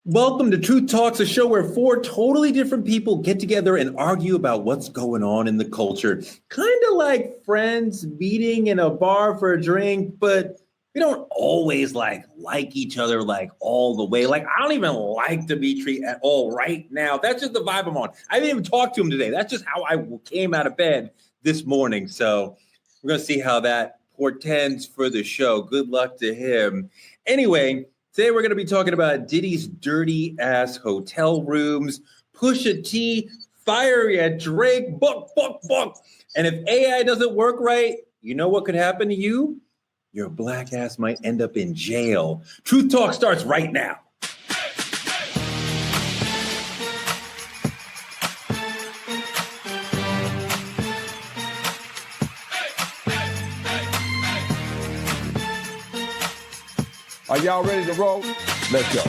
Welcome to Truth Talks, a show where four totally different people get together and argue about what's going on in the culture. Kind of like friends meeting in a bar for a drink, but we don't always like each other like all the way. Like I don't even like Dimitri at all right now. That's just the vibe I'm on. I didn't even talk to him today. That's just how I came out of bed this morning. So we're going to see how that portends for the show. Good luck to him. Anyway, today we're going to be talking about Diddy's dirty ass hotel rooms, Pusha T, fiery at Drake, buck. And if AI doesn't work right, you know what could happen to you? Your black ass might end up in jail. Truth Talk starts right now. Are y'all ready to roll? Let's go.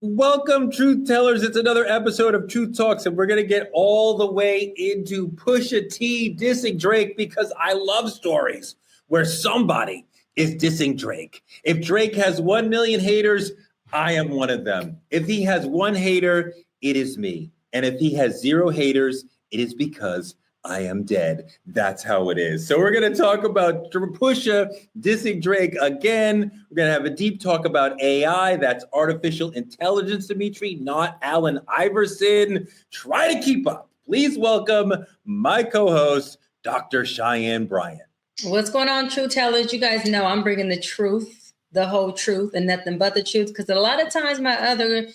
Welcome, Truth Tellers. It's another episode of Truth Talks, and we're going to get all the way into Pusha T dissing Drake because I love stories where somebody is dissing Drake. If Drake has 1 million haters, I am one of them. If he has one hater, it is me. And if he has 0 haters, it is because I am dead. That's how it is. So we're going to talk about Pusha dissing Drake again. We're going to have a deep talk about AI. That's artificial intelligence, Dimitri, not Allen Iverson. Try to keep up. Please welcome my co-host, Dr. Cheyenne Bryant. What's going on, Truth Tellers? You guys know I'm bringing the truth, the whole truth, and nothing but the truth. Because a lot of times my other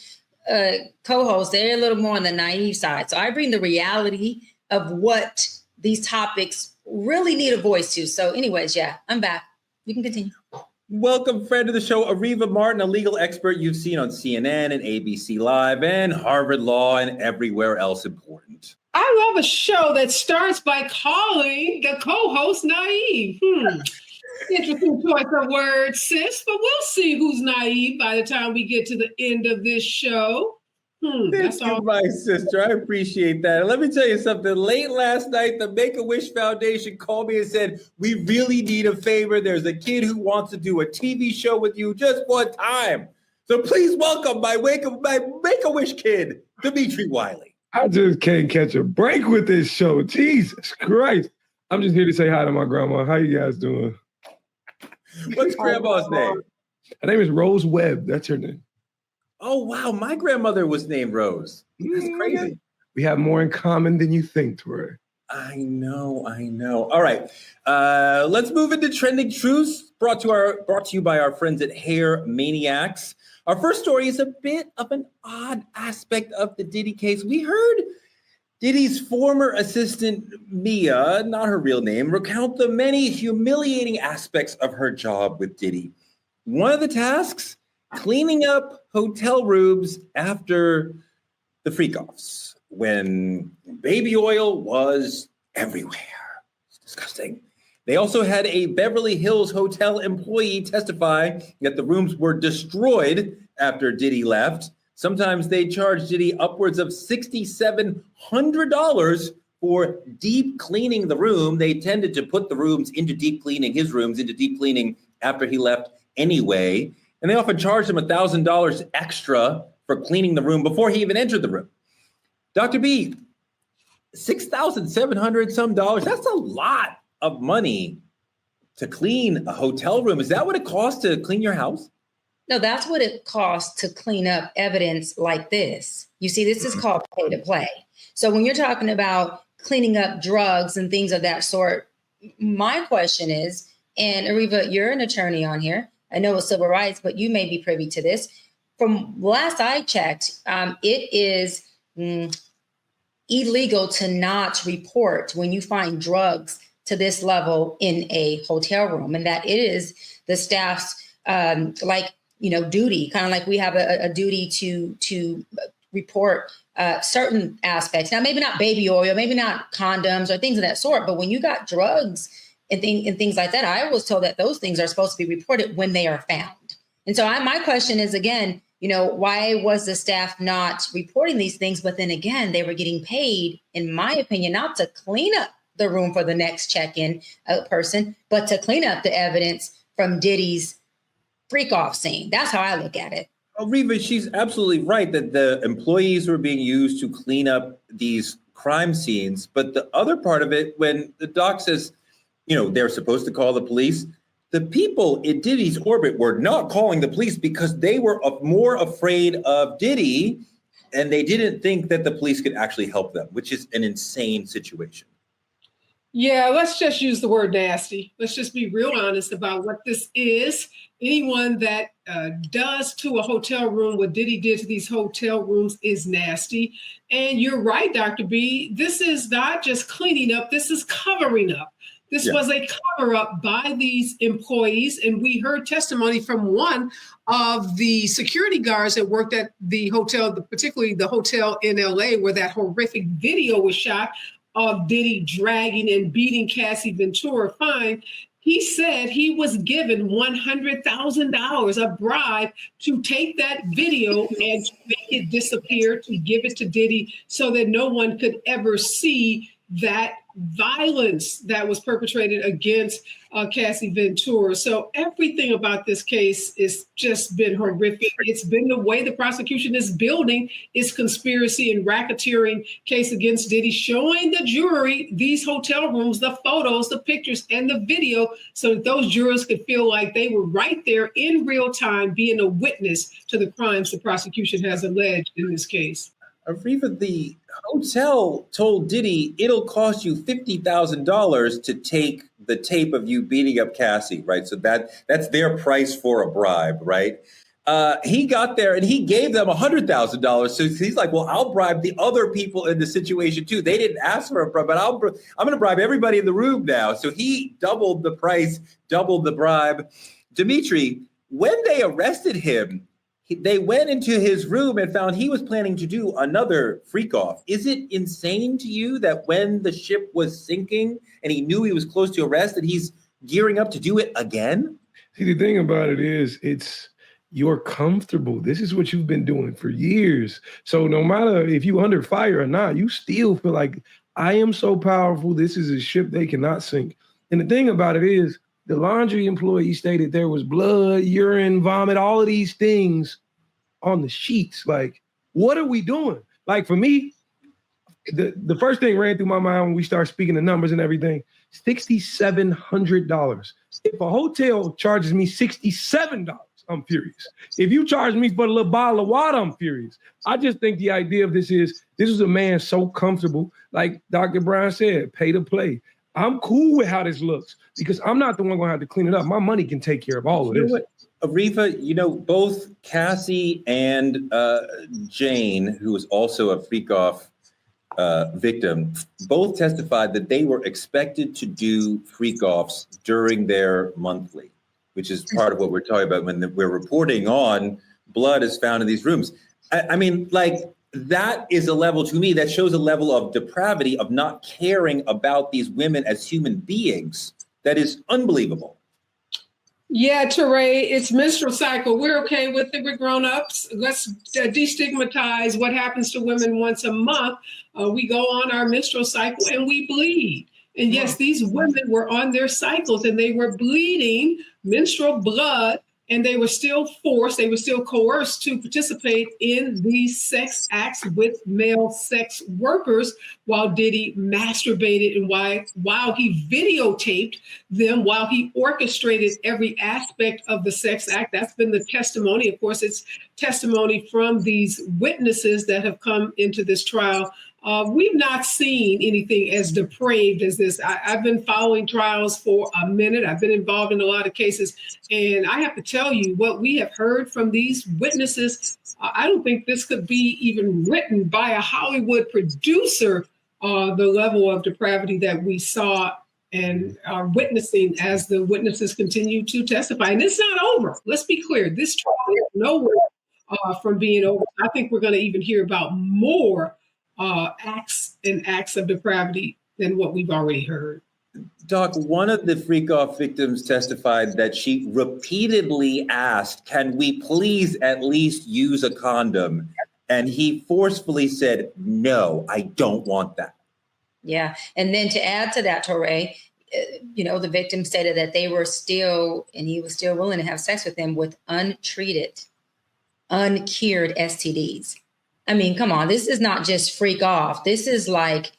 co-hosts, they're a little more on the naive side. So I bring the reality of what these topics really need a voice to. So anyways, yeah, I'm back. You can continue. Welcome, friend of the show, Areva Martin, a legal expert you've seen on CNN and ABC Live and Harvard Law and everywhere else important. I love a show that starts by calling the co-host naive. Interesting choice of words, sis, but we'll see who's naive by the time we get to the end of this show. Thank you, my sister. I appreciate that. And let me tell you something. Late last night, the Make-A-Wish Foundation called me and said, we really need a favor. There's a kid who wants to do a TV show with you just one time. So please welcome my Make-A-Wish kid, Dimitri Wiley. I just can't catch a break with this show. Jesus Christ. I'm just here to say hi to my grandma. How you guys doing? What's grandma's name? Her name is Rose Webb. That's her name. Oh, wow. My grandmother was named Rose. That's crazy. We have more in common than you think, Tori. I know. All right. Let's move into trending truths brought to you by our friends at Hair Maniacs. Our first story is a bit of an odd aspect of the Diddy case. We heard Diddy's former assistant, Mia, not her real name, recount the many humiliating aspects of her job with Diddy. One of the tasks, cleaning up hotel rooms after the freak-offs when baby oil was everywhere. It's disgusting. They also had a Beverly Hills hotel employee testify that the rooms were destroyed after Diddy left. Sometimes they charged Diddy upwards of $6,700 for deep cleaning the room. They tended to put the rooms into deep cleaning, his rooms into deep cleaning after he left anyway. And they often charged him $1,000 extra for cleaning the room before he even entered the room. Dr. B, $6,700 some dollars, that's a lot of money to clean a hotel room. Is that what it costs to clean your house? No, that's what it costs to clean up evidence like this. You see, this is called pay to play. So when you're talking about cleaning up drugs and things of that sort, my question is, and Areva, you're an attorney on here. I know it's civil rights, but you may be privy to this. From last I checked, it is illegal to not report when you find drugs to this level in a hotel room, and that it is the staff's duty, kind of like we have a duty to report certain aspects. Now, maybe not baby oil, maybe not condoms or things of that sort, but when you got drugs and things like that, I was told that those things are supposed to be reported when they are found. And so my question is, again, why was the staff not reporting these things? But then again, they were getting paid, in my opinion, not to clean up the room for the next check-in person, but to clean up the evidence from Diddy's freak off scene. That's how I look at it. Oh, Reva, she's absolutely right that the employees were being used to clean up these crime scenes. But the other part of it, when the doc says, they're supposed to call the police, the people in Diddy's orbit were not calling the police because they were more afraid of Diddy, and they didn't think that the police could actually help them, which is an insane situation. Yeah, let's just use the word nasty. Let's just be real honest about what this is. Anyone that does to a hotel room what Diddy did to these hotel rooms is nasty. And you're right, Dr. B. This is not just cleaning up. This is covering up. This was a cover up by these employees. And we heard testimony from one of the security guards that worked at the hotel, particularly the hotel in LA where that horrific video was shot of Diddy dragging and beating Cassie Ventura fine. He said he was given $100,000, a bribe, to take that video and to make it disappear, to give it to Diddy so that no one could ever see that violence that was perpetrated against Cassie Ventura. So everything about this case has just been horrific. It's been the way the prosecution is building its conspiracy and racketeering case against Diddy, showing the jury these hotel rooms, the photos, the pictures, and the video, so that those jurors could feel like they were right there in real time being a witness to the crimes the prosecution has alleged in this case. Ariva, the hotel told Diddy it'll cost you $50,000 to take the tape of you beating up Cassie, right? So that's their price for a bribe, right? He got there and he gave them $100,000. So he's like, well, I'll bribe the other people in the situation too. They didn't ask for a bribe, but I'm going to bribe everybody in the room now. So he doubled the price, doubled the bribe. Dimitri, when they arrested him, they went into his room and found he was planning to do another freak off. Is it insane to you that when the ship was sinking and he knew he was close to arrest, that he's gearing up to do it again? See, the thing about it is, you're comfortable. This is what you've been doing for years. So no matter if you under fire or not, you still feel like, I am so powerful. This is a ship they cannot sink. And the thing about it is, the laundry employee stated there was blood, urine, vomit, all of these things on the sheets. Like, what are we doing? Like, for me, the first thing ran through my mind when we start speaking the numbers and everything, $6,700. If a hotel charges me $67, I'm furious. If you charge me for a little bottle of water, I'm furious. I just think the idea of this is a man so comfortable, like Dr. Brown said, pay to play. I'm cool with how this looks because I'm not the one going to have to clean it up. My money can take care of all of this. Ariva, both Cassie and Jane, who was also a freak off victim, both testified that they were expected to do freak offs during their monthly, which is part of what we're talking about when we're reporting on blood is found in these rooms. I mean, like, that is a level, to me, that shows a level of depravity, of not caring about these women as human beings. That is unbelievable. Yeah, Teray, it's menstrual cycle. We're okay with it. We're grown-ups. Let's destigmatize what happens to women once a month. We go on our menstrual cycle and we bleed. And yes, these women were on their cycles and they were bleeding menstrual blood, and they were still forced, they were still coerced to participate in these sex acts with male sex workers while Diddy masturbated and while he videotaped them, while he orchestrated every aspect of the sex act. That's been the testimony. Of course, it's testimony from these witnesses that have come into this trial. We've not seen anything as depraved as this. I've been following trials for a minute. I've been involved in a lot of cases. And I have to tell you, what we have heard from these witnesses, I don't think this could be even written by a Hollywood producer, the level of depravity that we saw and are witnessing as the witnesses continue to testify. And it's not over. Let's be clear. This trial is nowhere from being over. I think we're going to even hear about more acts of depravity than what we've already heard. Doc, one of the freak off victims testified that she repeatedly asked, can we please at least use a condom? And he forcefully said, no, I don't want that. Yeah. And then to add to that, Torre, the victim stated that they were still, and he was still willing to have sex with them with untreated, uncured STDs. I mean, come on, this is not just freak off. This is like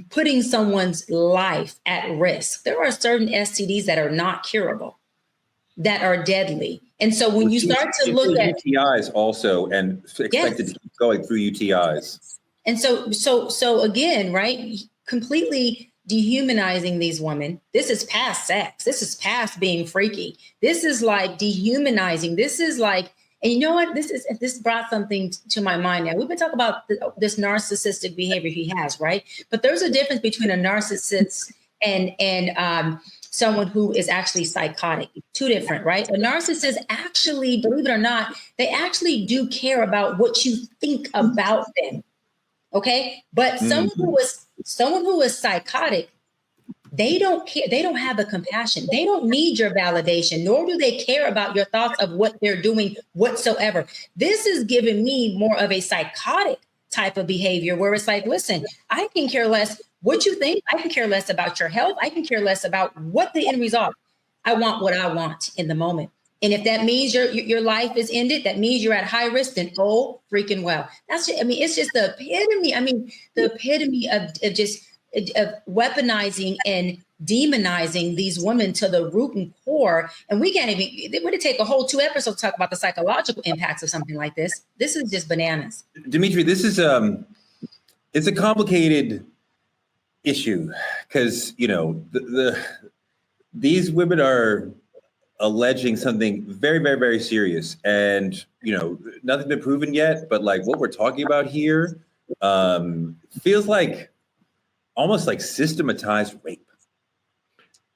putting someone's life at risk. There are certain STDs that are not curable, that are deadly. And so when you start to look at UTIs also, and expected to keep going through UTIs. And so again, right, completely dehumanizing these women. This is past sex. This is past being freaky. This is like dehumanizing. This is like, and you know what? This brought something to my mind now. We've been talking about this narcissistic behavior he has, right? But there's a difference between a narcissist and someone who is actually psychotic. Two different, right? A narcissist actually, believe it or not, they actually do care about what you think about them. Okay. But someone who is psychotic, they don't care. They don't have a compassion. They don't need your validation, nor do they care about your thoughts of what they're doing whatsoever. This is giving me more of a psychotic type of behavior where it's like, listen, I can care less what you think. I can care less about your health. I can care less about what the end result. I want what I want in the moment. And if that means your life is ended, that means you're at high risk, then oh, freaking well. That's just, I mean, it's just the epitome. I mean, the epitome of weaponizing and demonizing these women to the root and core. And we can't even, it would take a whole 2 episodes to talk about the psychological impacts of something like this. This is just bananas. Dimitri, this is it's a complicated issue because, these women are alleging something very, very, very serious, and nothing's been proven yet. But like what we're talking about here feels like almost like systematized rape.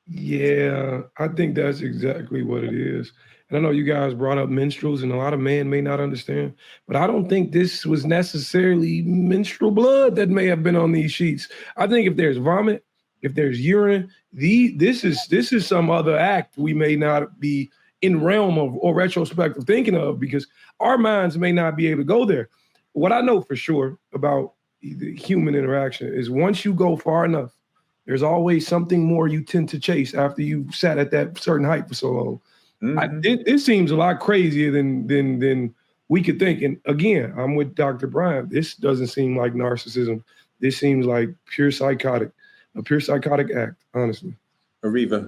Yeah, I think that's exactly what it is. And I know you guys brought up menstruals, and a lot of men may not understand, but I don't think this was necessarily menstrual blood that may have been on these sheets. I think if there's vomit, if there's urine, this is some other act we may not be in realm of or retrospective thinking of, because our minds may not be able to go there. What I know for sure about the human interaction is once you go far enough, there's always something more you tend to chase after you've sat at that certain height for so long. Mm-hmm. It seems a lot crazier than we could think. And again, I'm with Dr. Brian. This doesn't seem like narcissism. This seems like a pure psychotic act, honestly. Ariva.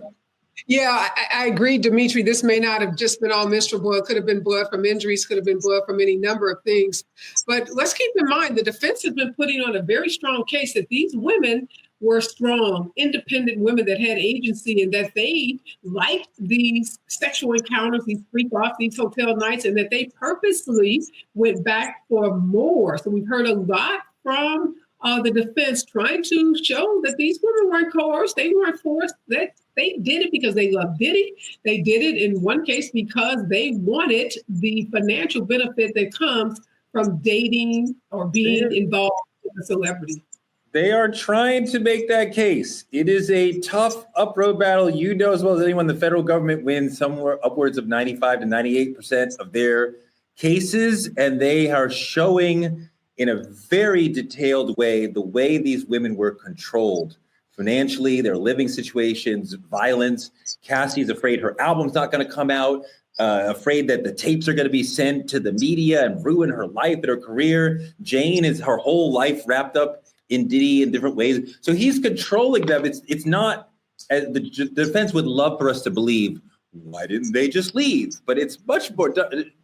Yeah, I agree, Dimitri. This may not have just been all menstrual blood. Could have been blood from injuries, could have been blood from any number of things. But let's keep in mind, the defense has been putting on a very strong case that these women were strong, independent women that had agency and that they liked these sexual encounters, these freak off, these hotel nights, and that they purposely went back for more. So we've heard a lot from the defense trying to show that these women weren't coerced, they weren't forced, that they did it because they loved Diddy. They did it in one case because they wanted the financial benefit that comes from dating or being involved with a celebrity. They are trying to make that case. It is a tough uphill battle. You know as well as anyone, the federal government wins somewhere upwards of 95 to 98% of their cases, and they are showing in a very detailed way the way these women were controlled financially, their living situations, violence. Cassie's afraid her album's not going to come out, afraid that the tapes are going to be sent to the media and ruin her life and her career. Jane is her whole life wrapped up in Diddy in different ways. So he's controlling them. It's not, as the defense would love for us to believe, why didn't they just leave? But it's much more,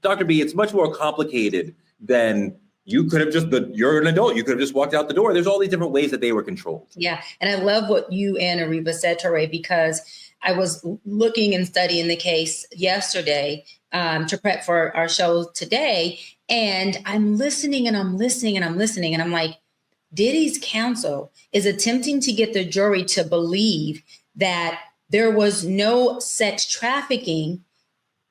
Dr. B, it's much more complicated than you could have just, you're an adult, you could have just walked out the door. There's all these different ways that they were controlled. Yeah, and I love what you and Ariva said, Touré, because I was looking and studying the case yesterday to prep for our show today. And I'm listening and I'm listening and I'm listening. And I'm like, Diddy's counsel is attempting to get the jury to believe that there was no sex trafficking.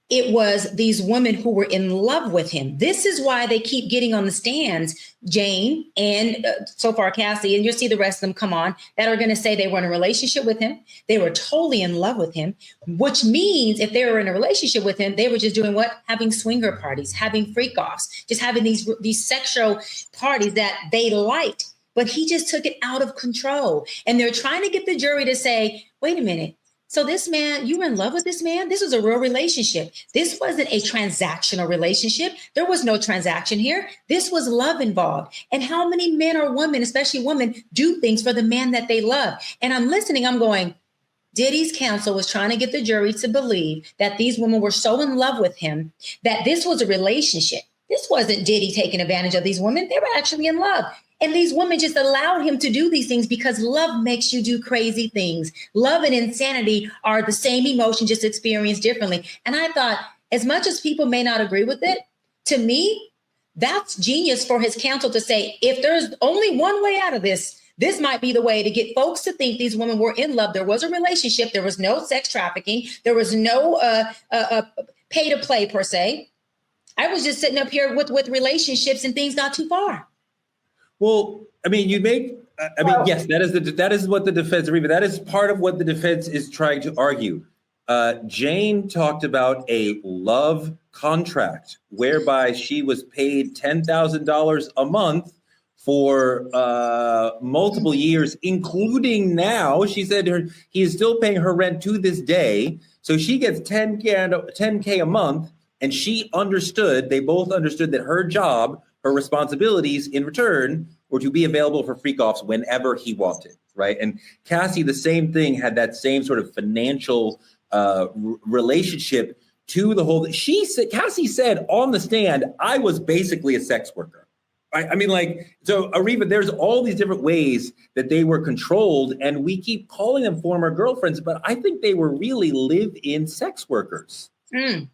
It was these women who were in love with him. This is why they keep getting on the stands, Jane and so far Cassie, and you'll see the rest of them come on, that are going to say they were in a relationship with him. They were totally in love with him, which means if they were in a relationship with him, they were just doing what? Having swinger parties, having freak offs, just having these sexual parties that they liked. but he just took it out of control. And they're trying to get the jury to say, wait a minute. So this man, you were in love with this man? This was a real relationship. This wasn't a transactional relationship. There was no transaction here. This was love involved. And how many men or women, especially women, do things for the man that they love? And I'm listening, I'm going, Diddy's counsel was trying to get the jury to believe that these women were so in love with him that this was a relationship. This wasn't Diddy taking advantage of these women. They were actually in love. And these women just allowed him to do these things because love makes you do crazy things. Love and insanity are the same emotion, just experienced differently. And I thought, as much as people may not agree with it, to me, that's genius for his counsel to say, if there's only one way out of this, this might be the way to get folks to think these women were in love. There was a relationship. There was no sex trafficking. There was no pay to play per se. I was just sitting up here with relationships and things got too far. Well, I mean, yes, that is what the defense, that is part of what the defense is trying to argue. Jane talked about a love contract whereby she was paid $10,000 a month for multiple years, including now. She said he is still paying her rent to this day. So she gets $10K a month, and they both understood that her job, her responsibilities in return were to be available for freak-offs whenever he wanted, right? And Cassie, the same thing, had that same sort of financial relationship to the whole. Cassie said on the stand, I was basically a sex worker. I mean, so Areva, there's all these different ways that they were controlled, and we keep calling them former girlfriends, but I think they were really live-in sex workers. Mm.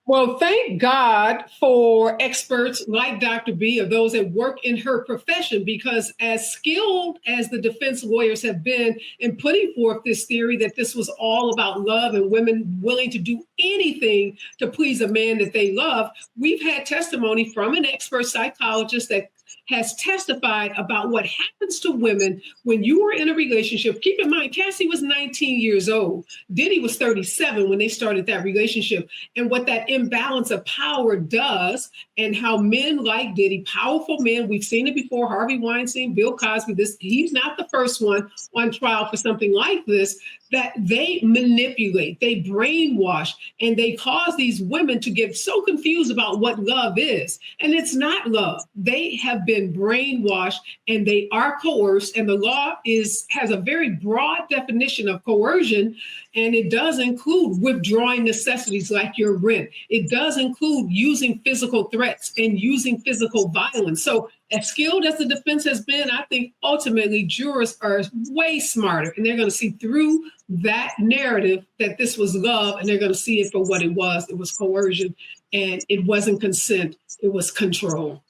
Well, thank God for experts like Dr. B, or those that work in her profession, because as skilled as the defense lawyers have been in putting forth this theory that this was all about love and women willing to do anything to please a man that they love, we've had testimony from an expert psychologist that has testified about what happens to women when you are in a relationship. Keep in mind, Cassie was 19 years old. Diddy was 37 when they started that relationship. And what that imbalance of power does, and how men like Diddy, powerful men, we've seen it before, Harvey Weinstein, Bill Cosby, he's not the first one on trial for something like this, that they manipulate, they brainwash, and they cause these women to get so confused about what love is. And it's not love. They have been brainwashed and they are coerced. And the law has a very broad definition of coercion. And it does include withdrawing necessities like your rent. It does include using physical threats and using physical violence. So as skilled as the defense has been, I think ultimately jurors are way smarter, and they're going to see through that narrative that this was love, and they're going to see it for what it was. It was coercion, and it wasn't consent. It was control.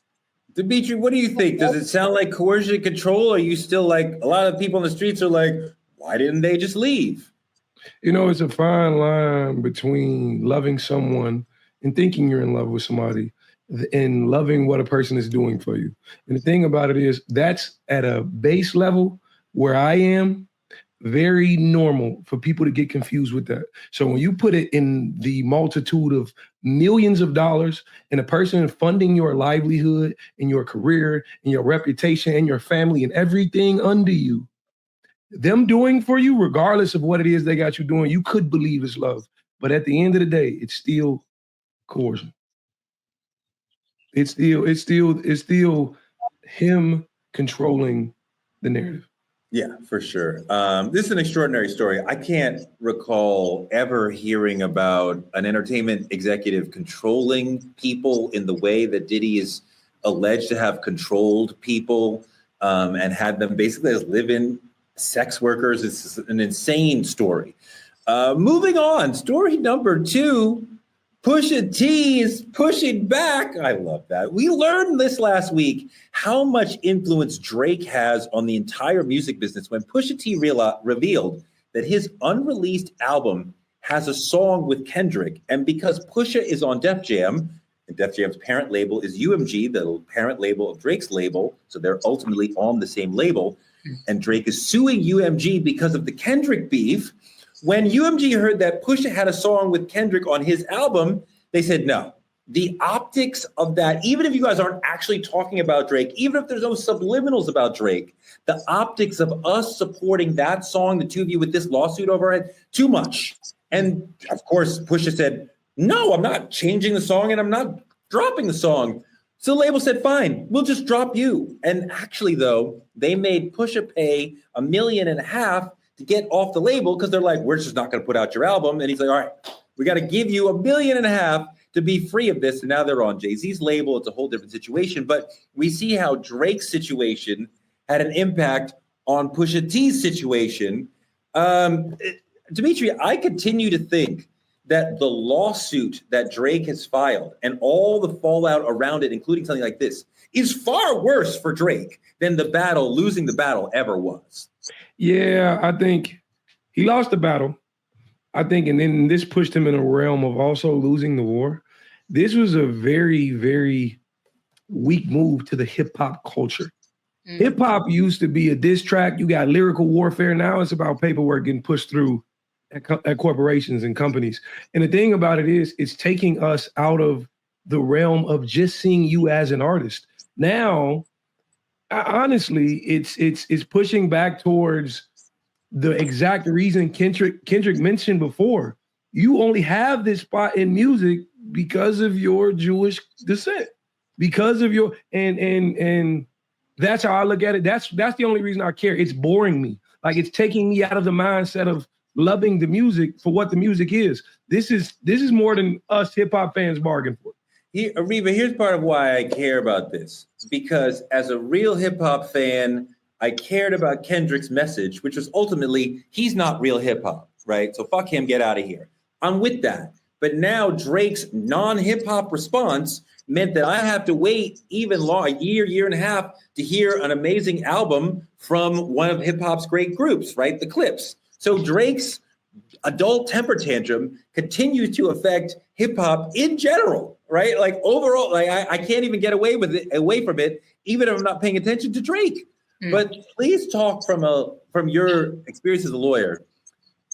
Dimitri, what do you think? Does it sound like coercion and control? Or are you still like, a lot of people on the streets are like, why didn't they just leave? You know, it's a fine line between loving someone and thinking you're in love with somebody and loving what a person is doing for you. And the thing about it is, that's at a base level where I am, very normal for people to get confused with that. So when you put it in the multitude of millions of dollars and a person funding your livelihood and your career and your reputation and your family and everything under you, them doing for you, regardless of what it is they got you doing, you could believe it's love. But at the end of the day, it's still coercion. It's still him controlling the narrative. Yeah, for sure. This is an extraordinary story. I can't recall ever hearing about an entertainment executive controlling people in the way that Diddy is alleged to have controlled people and had them basically as live-in sex workers. It's an insane story. Moving on, story number 2. Pusha T is pushing back. I love that. We learned this last week, how much influence Drake has on the entire music business when Pusha T revealed that his unreleased album has a song with Kendrick. And because Pusha is on Def Jam, and Def Jam's parent label is UMG, the parent label of Drake's label, so they're ultimately on the same label, and Drake is suing UMG because of the Kendrick beef. When UMG heard that Pusha had a song with Kendrick on his album, they said, no, the optics of that, even if you guys aren't actually talking about Drake, even if there's no subliminals about Drake, the optics of us supporting that song, the two of you with this lawsuit over it, too much. And of course, Pusha said, no, I'm not changing the song and I'm not dropping the song. So the label said, fine, we'll just drop you. And actually, though, they made Pusha pay $1.5 million to get off the label because they're like, we're just not going to put out your album. And he's like, all right, we got to give you $1.5 million to be free of this. And now they're on Jay-Z's label. It's a whole different situation. But we see how Drake's situation had an impact on Pusha T's situation. Dimitri, I continue to think that the lawsuit that Drake has filed and all the fallout around it, including something like this, is far worse for Drake than losing the battle ever was. Yeah, I think he lost the battle. I think, and then this pushed him in a realm of also losing the war. This was a very, very weak move to the hip hop culture. Hip hop used to be a diss track. You got lyrical warfare. Now it's about paperwork getting pushed through at corporations and companies. And the thing about it is, it's taking us out of the realm of just seeing you as an artist. Now, honestly, it's pushing back towards the exact reason Kendrick mentioned before. You only have this spot in music because of your Jewish descent, because of your and that's how I look at it. That's the only reason I care. It's boring me. Like, it's taking me out of the mindset of loving the music for what the music is. This is more than us hip hop fans bargain for. Ariba, here's part of why I care about this. Because as a real hip hop fan, I cared about Kendrick's message, which was ultimately, he's not real hip hop, right? So fuck him, get out of here. I'm with that. But now Drake's non-hip hop response meant that I have to wait even a year and a half to hear an amazing album from one of hip hop's great groups, right? The Clips. So Drake's adult temper tantrum continues to affect hip hop in general, right? Like overall, like I can't even get away from it, even if I'm not paying attention to Drake. But please talk from your experience as a lawyer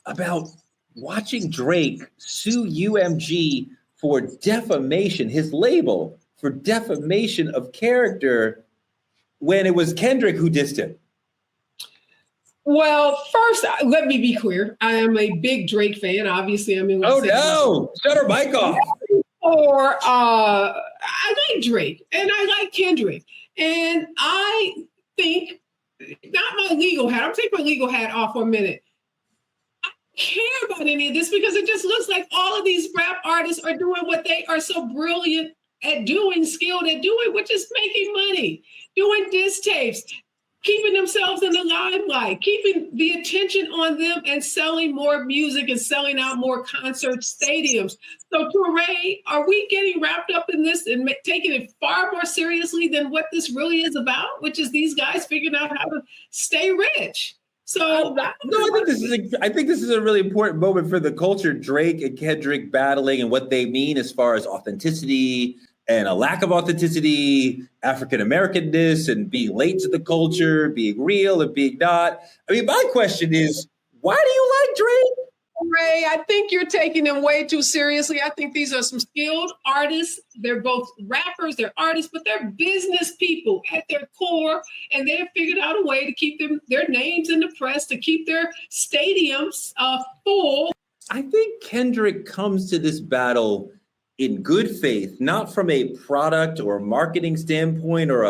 about watching Drake sue UMG for defamation, his label for defamation of character, when it was Kendrick who dissed him. Well, first, let me be clear. I am a big Drake fan. Obviously, I mean, shut her mic off. Or I like Drake and I like Kendrick, and I think, not my legal hat. I'll take my legal hat off for a minute. I don't care about any of this because it just looks like all of these rap artists are doing what they are so brilliant at doing, skilled at doing, which is making money, doing diss tapes, keeping themselves in the limelight, keeping the attention on them and selling more music and selling out more concert stadiums. So Touré, are we getting wrapped up in this and taking it far more seriously than what this really is about, which is these guys figuring out how to stay rich? So I think this is a really important moment for the culture. Drake and Kendrick battling and what they mean as far as authenticity and a lack of authenticity, African-Americanness, and being late to the culture, being real and being not. I mean, my question is, why do you like Drake? Ray, I think you're taking them way too seriously. I think these are some skilled artists. They're both rappers, they're artists, but they're business people at their core, and they have figured out a way to keep their names in the press, to keep their stadiums full. I think Kendrick comes to this battle in good faith, not from a product or marketing standpoint or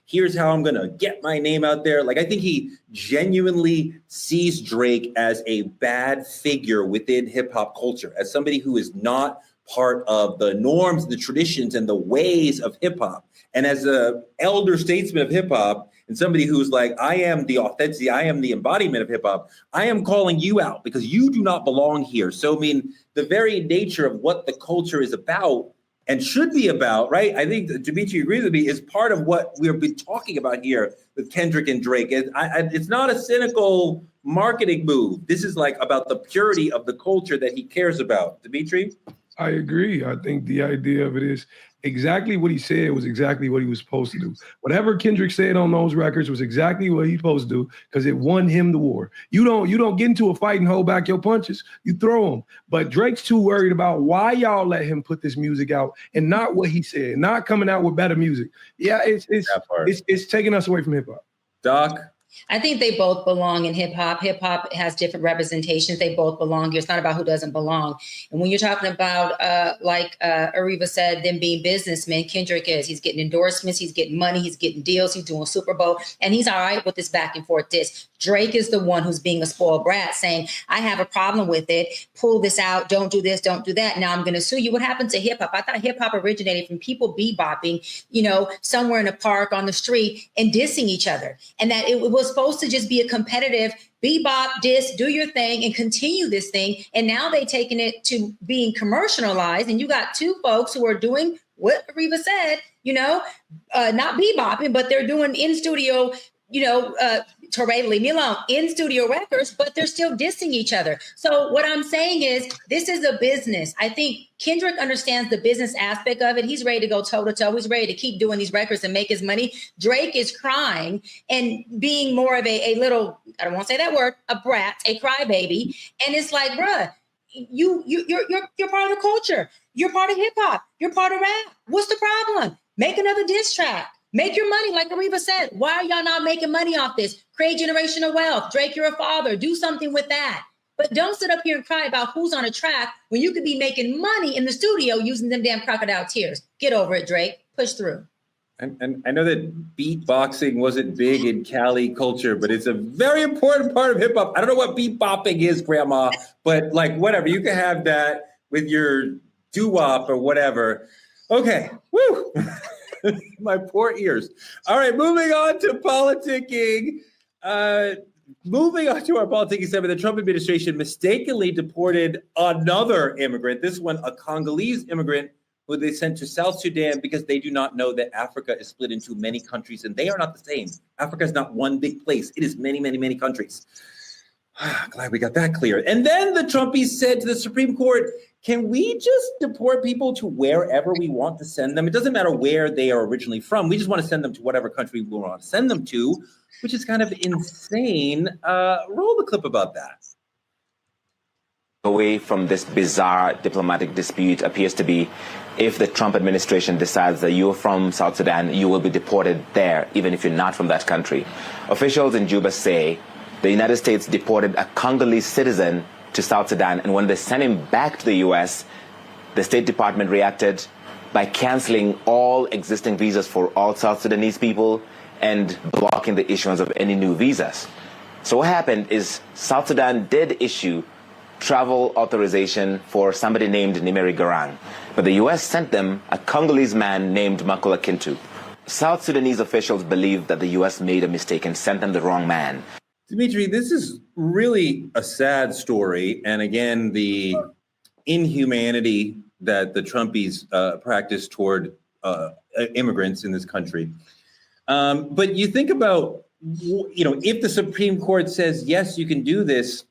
here's how I'm going to get my name out there. Like, I think he genuinely sees Drake as a bad figure within hip hop culture, as somebody who is not part of the norms, the traditions, and the ways of hip hop. And as an elder statesman of hip hop, and somebody who's like, I am the authenticity, I am the embodiment of hip hop, I am calling you out because you do not belong here. So, I mean, the very nature of what the culture is about and should be about, right? I think that Dimitri agrees with me, is part of what we've been talking about here with Kendrick and Drake. It's not a cynical marketing move. This is like about the purity of the culture that he cares about. Dimitri? I agree. I think the idea of it is exactly what he said was exactly what he was supposed to do. Whatever Kendrick said on those records was exactly what he's supposed to do because it won him the war. You don't get into a fight and hold back your punches. You throw them. But Drake's too worried about why y'all let him put this music out and not what he said, not coming out with better music. Yeah, it's taking us away from hip hop. Doc? I think they both belong in hip hop. Hip hop has different representations. They both belong here. It's not about who doesn't belong. And when you're talking about, like Ariva said, them being businessmen, Kendrick is. He's getting endorsements. He's getting money. He's getting deals. He's doing Super Bowl. And he's all right with this back and forth diss. Drake is the one who's being a spoiled brat saying, I have a problem with it. Pull this out. Don't do this. Don't do that. Now I'm going to sue you. What happened to hip hop? I thought hip hop originated from people bebopping, somewhere in a park on the street and dissing each other. And that it was supposed to just be a competitive bebop, diss, do your thing and continue this thing. And now they've taken it to being commercialized. And you got two folks who are doing what Ariva said, not bebopping, but they're doing in studio, Torre, leave me alone, in studio records, but they're still dissing each other. So what I'm saying is this is a business. I think Kendrick understands the business aspect of it. He's ready to go toe to toe. He's ready to keep doing these records and make his money. Drake is crying and being more of a little, I don't want to say that word, a brat, a crybaby. And it's like, bruh, you're part of the culture. You're part of hip hop. You're part of rap. What's the problem? Make another diss track. Make your money, like Ariva said. Why are y'all not making money off this? Create generational wealth. Drake, you're a father. Do something with that. But don't sit up here and cry about who's on a track when you could be making money in the studio using them damn crocodile tears. Get over it, Drake. Push through. And I know that beatboxing wasn't big in Cali culture, but it's a very important part of hip hop. I don't know what beatbopping is, Grandma, but like whatever. You can have that with your doo-wop or whatever. Okay. Woo. My poor ears. All right, moving on to politicking. Moving on to our politicking segment, the Trump administration mistakenly deported another immigrant, this one a Congolese immigrant who they sent to South Sudan because they do not know that Africa is split into many countries and they are not the same. Africa is not one big place. It is many, many, many countries. Glad we got that clear. And then the Trumpies said to the Supreme Court, can we just deport people to wherever we want to send them? It doesn't matter where they are originally from. We just want to send them to whatever country we want to send them to, which is kind of insane. Roll the clip about that. Away from this bizarre diplomatic dispute appears to be if the Trump administration decides that you're from South Sudan, you will be deported there, even if you're not from that country. Officials in Juba say the United States deported a Congolese citizen to South Sudan, and when they sent him back to the U.S., the State Department reacted by canceling all existing visas for all South Sudanese people and blocking the issuance of any new visas. So what happened is South Sudan did issue travel authorization for somebody named Nimeri Garang, but the U.S. sent them a Congolese man named Makula Kintu. South Sudanese officials believe that the U.S. made a mistake and sent them the wrong man. Dimitri, this is really a sad story. And again, the inhumanity that the Trumpies practice toward immigrants in this country. But you think about, if the Supreme Court says, yes, you can do this,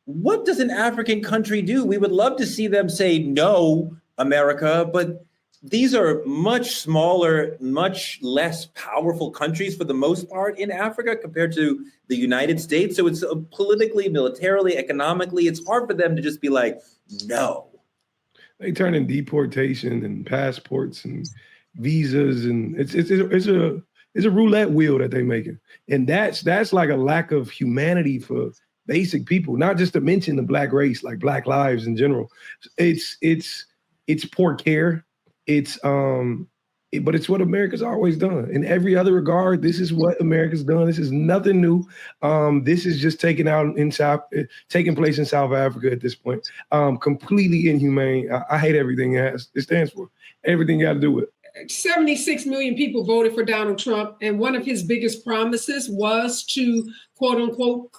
what does an African country do? We would love to see them say, no, America, but these are much smaller, much less powerful countries for the most part in Africa compared to the United States. So it's politically, militarily, economically, it's hard for them to just be like, no. They turn in deportation and passports and visas, and it's a roulette wheel that they're making. And that's like a lack of humanity for basic people, not just to mention the Black race, like Black lives in general. It's poor care. But it's what America's always done. In every other regard, this is what America's done. This is nothing new. This is just taking place in South Africa at this point. Completely inhumane. I hate everything it stands for. Everything got to do with it. 76 million people voted for Donald Trump, and one of his biggest promises was to, quote unquote,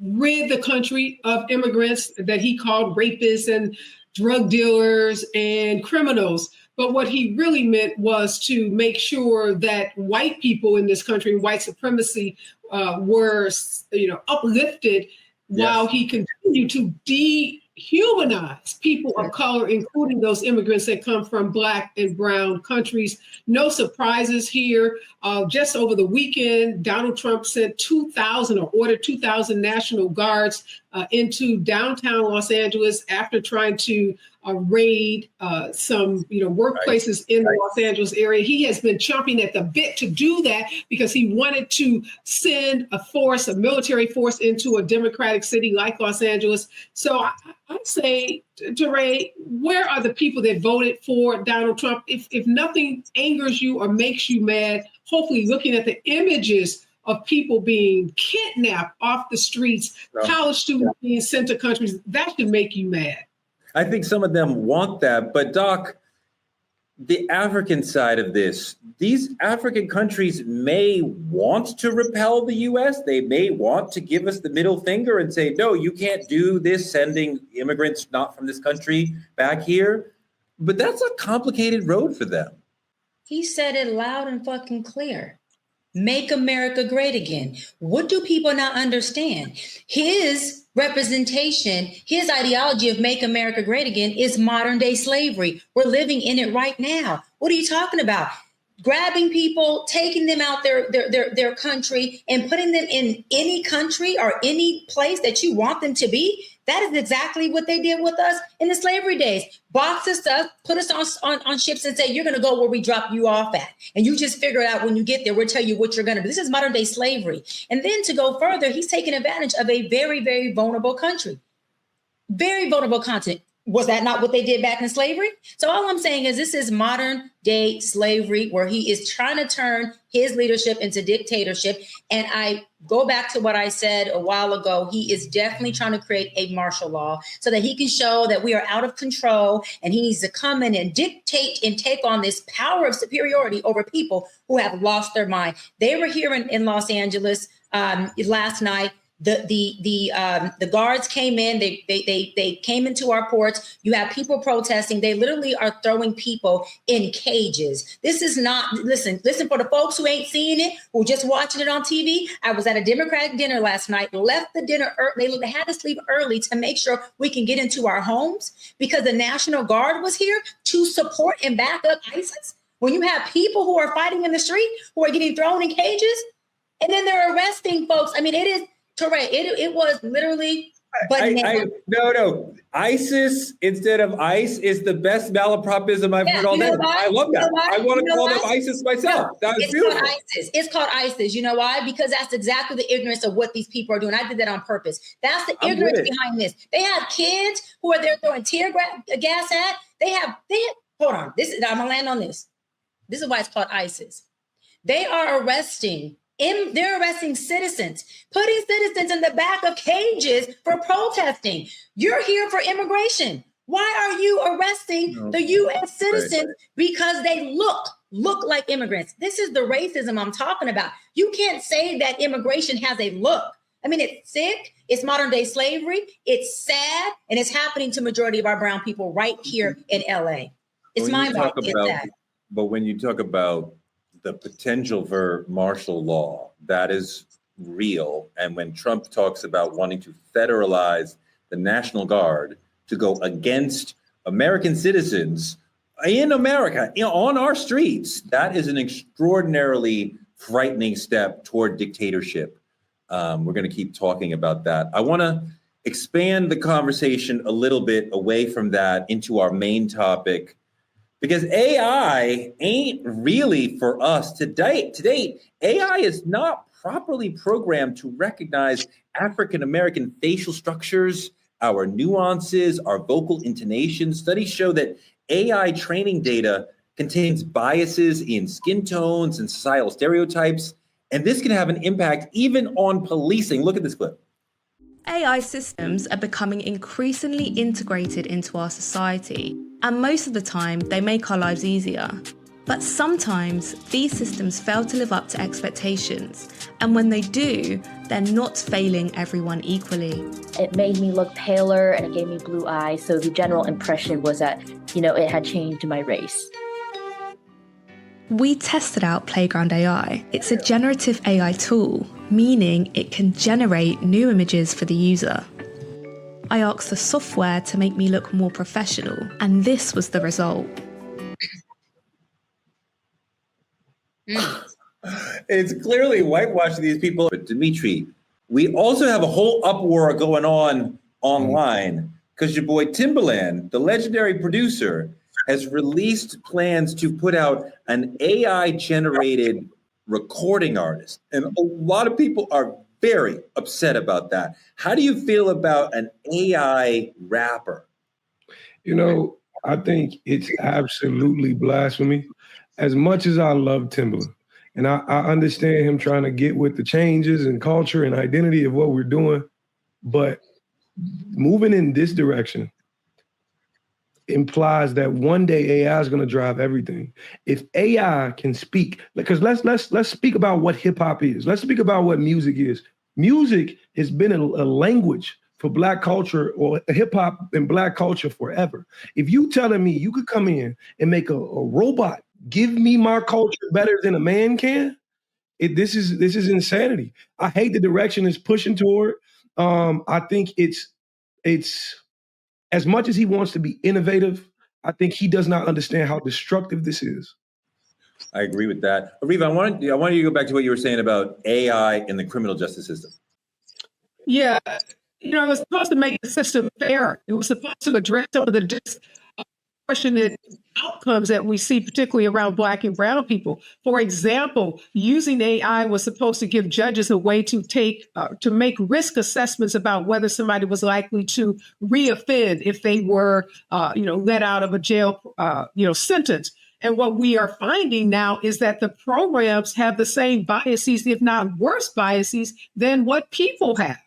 rid the country of immigrants that he called rapists and drug dealers and criminals. But what he really meant was to make sure that white people in this country, white supremacy, were, uplifted while he continued to humanize people of color, including those immigrants that come from Black and brown countries. No surprises here. Just over the weekend, Donald Trump sent 2,000 or ordered 2,000 National Guards into downtown Los Angeles after trying to raid some workplaces in the Los Angeles area. He has been chomping at the bit to do that because he wanted to send a military force into a democratic city like Los Angeles. So I say, DeRay, where are the people that voted for Donald Trump? If nothing angers you or makes you mad, hopefully looking at the images of people being kidnapped off the streets, college students being sent to countries, that should make you mad. I think some of them want that, but Doc, the African side of this, these African countries may want to repel the US. They may want to give us the middle finger and say, no, you can't do this, sending immigrants not from this country back here. But that's a complicated road for them. He said it loud and fucking clear. Make America great again. What do people not understand? His representation, his ideology of make America great again is modern day slavery. We're living in it right now. What are you talking about? Grabbing people, taking them out their country and putting them in any country or any place that you want them to be. That is exactly what they did with us in the slavery days. Box us up, put us on ships and say, you're going to go where we drop you off at. And you just figure it out when you get there. We'll tell you what you're going to do. This is modern day slavery. And then to go further, he's taking advantage of a very, very vulnerable country. Very vulnerable continent. Was that not what they did back in slavery? So all I'm saying is this is modern day slavery where he is trying to turn his leadership into dictatorship. And I go back to what I said a while ago. He is definitely trying to create a martial law so that he can show that we are out of control and he needs to come in and dictate and take on this power of superiority over people who have lost their mind. They were here in Los Angeles last night. The guards came in, they came into our ports. You have people protesting. They literally are throwing people in cages. This is not, listen for the folks who ain't seeing it, who just watching it on TV. I was at a Democratic dinner last night, left the dinner early. They had to sleep early to make sure we can get into our homes because the National Guard was here to support and back up ISIS. When you have people who are fighting in the street, who are getting thrown in cages, and then they're arresting folks. I mean, it is, Touré, it was literally, but no. ISIS instead of ICE is the best malapropism I've heard all day. I love that. I want to call them ISIS myself. No, that was beautiful. Called ISIS. It's called ISIS. You know why? Because that's exactly the ignorance of what these people are doing. I did that on purpose. That's the ignorance behind this. They have kids who are there throwing tear gas at. They have. Hold on. I'm gonna land on this. This is why it's called ISIS. They are arresting. They're arresting citizens, putting citizens in the back of cages for protesting. You're here for immigration. Why are you arresting the U.S. citizens? Because they look like immigrants. This is the racism I'm talking about. You can't say that immigration has a look. I mean, it's sick. It's modern day slavery. It's sad. And it's happening to majority of our brown people right here in L.A. It's mind-boggling. But when you talk about the potential for martial law, that is real. And when Trump talks about wanting to federalize the National Guard to go against American citizens in America, on our streets, that is an extraordinarily frightening step toward dictatorship. We're going to keep talking about that. I want to expand the conversation a little bit away from that into our main topic, because AI ain't really for us to date. AI is not properly programmed to recognize African-American facial structures, our nuances, our vocal intonations. Studies show that AI training data contains biases in skin tones and societal stereotypes, and this can have an impact even on policing. Look at this clip. AI systems are becoming increasingly integrated into our society, and most of the time they make our lives easier. But sometimes these systems fail to live up to expectations, and when they do, they're not failing everyone equally. It made me look paler and it gave me blue eyes, so the general impression was that, it had changed my race. We tested out Playground AI. It's a generative AI tool, meaning it can generate new images for the user. I asked the software to make me look more professional, and this was the result. It's clearly whitewashing these people. But Dimitri, we also have a whole uproar going on online because your boy Timbaland, the legendary producer, has released plans to put out an AI-generated recording artist. And a lot of people are very upset about that. How do you feel about an AI rapper? You know, I think it's absolutely blasphemy. As much as I love Timbaland, and I understand him trying to get with the changes and culture and identity of what we're doing, but moving in this direction implies that one day AI is going to drive everything. If AI can speak, because let's speak about what hip hop is. Let's speak about what music is. Music has been a language for Black culture, or hip hop and Black culture forever. If you telling me you could come in and make a robot give me my culture better than a man can, this is insanity. I hate the direction it's pushing toward. I think it's as much as he wants to be innovative, I think he does not understand how destructive this is. I agree with that. Ariva, I wanted you to go back to what you were saying about AI in the criminal justice system. Yeah, it was supposed to make the system fair. It was supposed to address some of the disproportionate outcomes that we see, particularly around Black and brown people. For example, using AI was supposed to give judges a way to make risk assessments about whether somebody was likely to reoffend if they were, let out of a jail, sentence. And what we are finding now is that the programs have the same biases, if not worse biases, than what people have.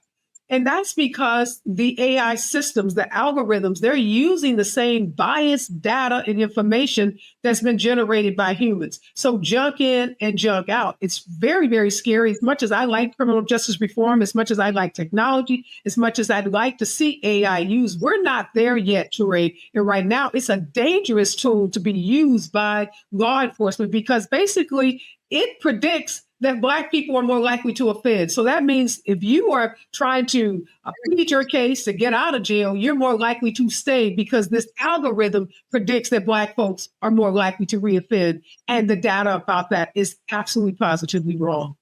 And that's because the AI systems, the algorithms, they're using the same biased data and information that's been generated by humans. So junk in and junk out. It's very, very scary. As much as I like criminal justice reform, as much as I like technology, as much as I'd like to see AI used, we're not there yet, Touré. And right now, it's a dangerous tool to be used by law enforcement because basically it predicts that Black people are more likely to offend. So that means if you are trying to plead your case to get out of jail, you're more likely to stay because this algorithm predicts that Black folks are more likely to reoffend. And the data about that is absolutely positively wrong.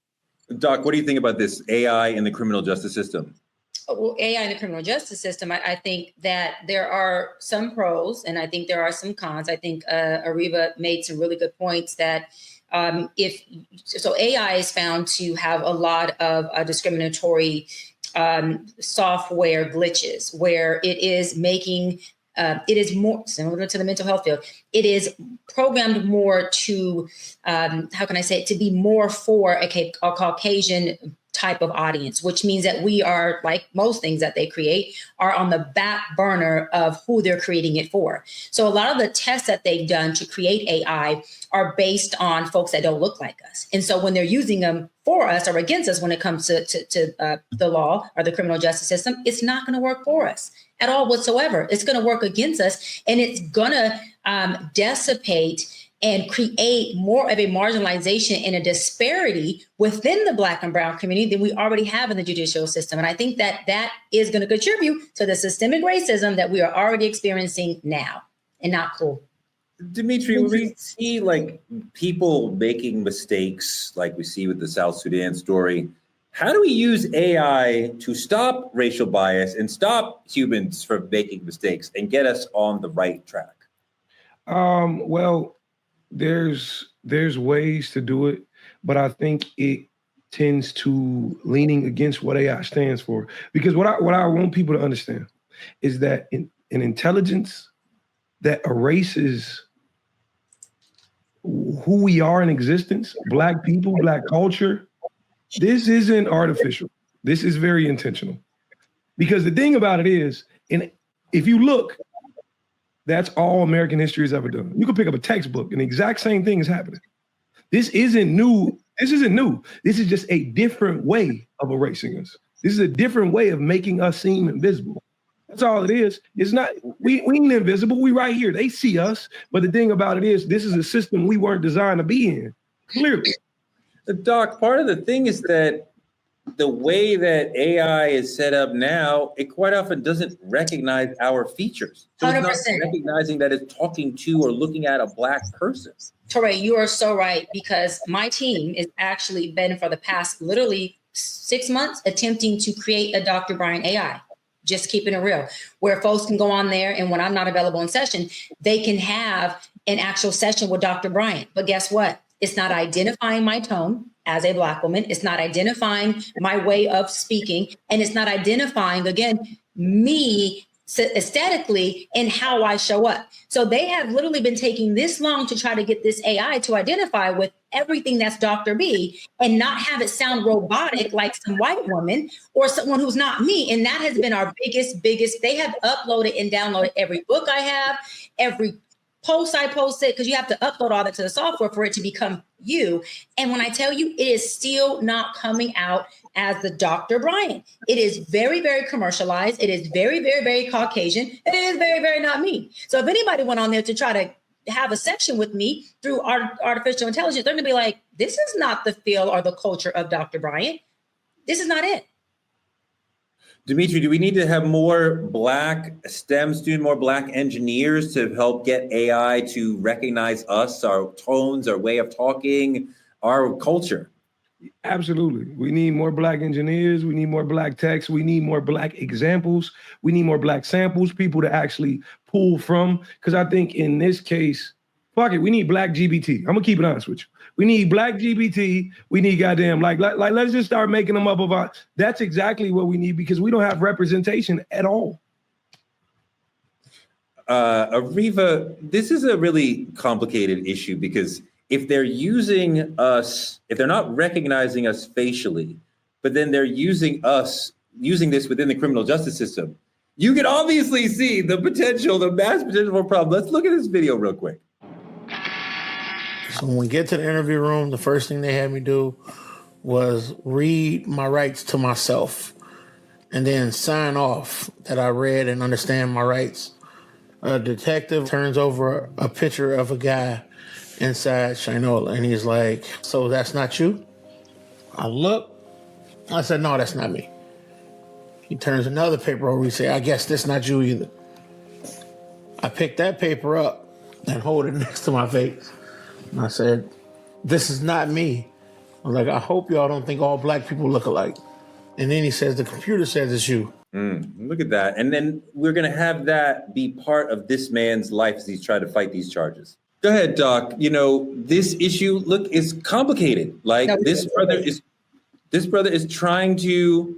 Doc, what do you think about this AI in the criminal justice system? Well, AI in the criminal justice system, I think that there are some pros and I think there are some cons. I think Ariva made some really good points that AI is found to have a lot of discriminatory software glitches where it is making it is more similar to the mental health field. It is programmed more to to be more for a Caucasian type of audience, which means that we are, like most things that they create, are on the back burner of who they're creating it for. So a lot of the tests that they've done to create AI are based on folks that don't look like us. And so when they're using them for us or against us when it comes to the law or the criminal justice system, it's not going to work for us at all whatsoever. It's going to work against us, and it's going to dissipate and create more of a marginalization and a disparity within the Black and brown community than we already have in the judicial system. And I think that is going to contribute to the systemic racism that we are already experiencing now, and not cool. Dimitri, we see like people making mistakes like we see with the South Sudan story. How do we use AI to stop racial bias and stop humans from making mistakes and get us on the right track? Well, there's ways to do it, but I think it tends to leaning against what AI stands for. Because what I want people to understand is that an intelligence that erases who we are in existence, Black people, Black culture, this isn't artificial. This is very intentional. Because the thing about it is, and if you look, that's all American history has ever done. You can pick up a textbook and the exact same thing is happening. This isn't new. This isn't new. This is just a different way of erasing us. This is a different way of making us seem invisible. That's all it is. It's not, we ain't invisible. We right here. They see us. But the thing about it is, this is a system we weren't designed to be in, clearly. Doc, part of the thing is that the way that AI is set up now, it quite often doesn't recognize our features. So it's not 100%. recognizing that it's talking to or looking at a Black person. Torre, you are so right, because my team has actually been for the past literally 6 months attempting to create a Dr. Brian AI. Just keeping it real, where folks can go on there, and when I'm not available in session, they can have an actual session with Dr. Brian. But guess what? It's not identifying my tone as a Black woman. It's not identifying my way of speaking. And it's not identifying, again, me aesthetically and how I show up. So they have literally been taking this long to try to get this AI to identify with everything that's Dr. B and not have it sound robotic like some white woman or someone who's not me. And that has been our biggest, they have uploaded and downloaded every book I have, every post I posted, because you have to upload all that to the software for it to become you. And when I tell you, it is still not coming out as the Dr. Brian. It is very, very commercialized. It is very, very, very Caucasian. And it is very, very not me. So if anybody went on there to try to have a section with me through artificial intelligence, they're going to be like, this is not the feel or the culture of Dr. Brian. This is not it. Dimitri, do we need to have more Black STEM students, more Black engineers to help get AI to recognize us, our tones, our way of talking, our culture? Absolutely. We need more Black engineers. We need more Black techs. We need more Black examples. We need more Black samples, people to actually pull from. Because I think in this case, fuck it, we need Black GBT. I'm going to keep it honest with you. We need Black GBT. We need goddamn, like let's just start making them up about. That's exactly what we need, because we don't have representation at all. Ariva, this is a really complicated issue, because if they're using us, if they're not recognizing us facially, but then they're using this within the criminal justice system, you can obviously see the potential, the mass potential for a problem. Let's look at this video real quick. So when we get to the interview room, the first thing they had me do was read my rights to myself and then sign off that I read and understand my rights. A detective turns over a picture of a guy inside Shinola, and he's like, so that's not you? I look, I said, no, that's not me. He turns another paper over, he said, I guess that's not you either. I picked that paper up and hold it next to my face. And I said, this is not me. I was like, I hope y'all don't think all Black people look alike. And then he says, the computer says it's you. Look at that. And then we're going to have that be part of this man's life as he's trying to fight these charges. Go ahead, Doc. You know, this issue, look, is complicated. Like, this brother is trying to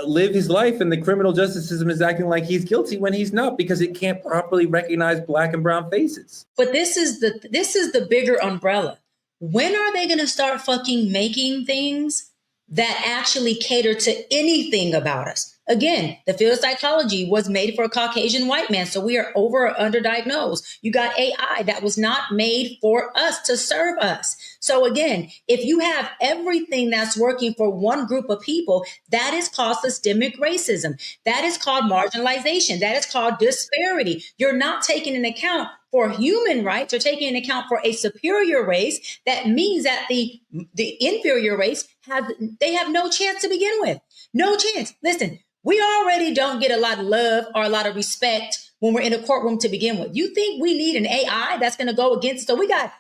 live his life, and the criminal justice system is acting like he's guilty when he's not, because it can't properly recognize Black and brown faces. But this is the bigger umbrella. When are they going to start fucking making things that actually cater to anything about us? Again, the field of psychology was made for a Caucasian white man, so we are over or underdiagnosed. You got AI that was not made for us to serve us. So again, if you have everything that's working for one group of people, that is called systemic racism. That is called marginalization. That is called disparity. You're not taking into account for human rights, you're taking into account for a superior race. That means that the inferior race have no chance to begin with. No chance. Listen, we already don't get a lot of love or a lot of respect when we're in a courtroom to begin with. You think we need an AI that's going to go against? So we got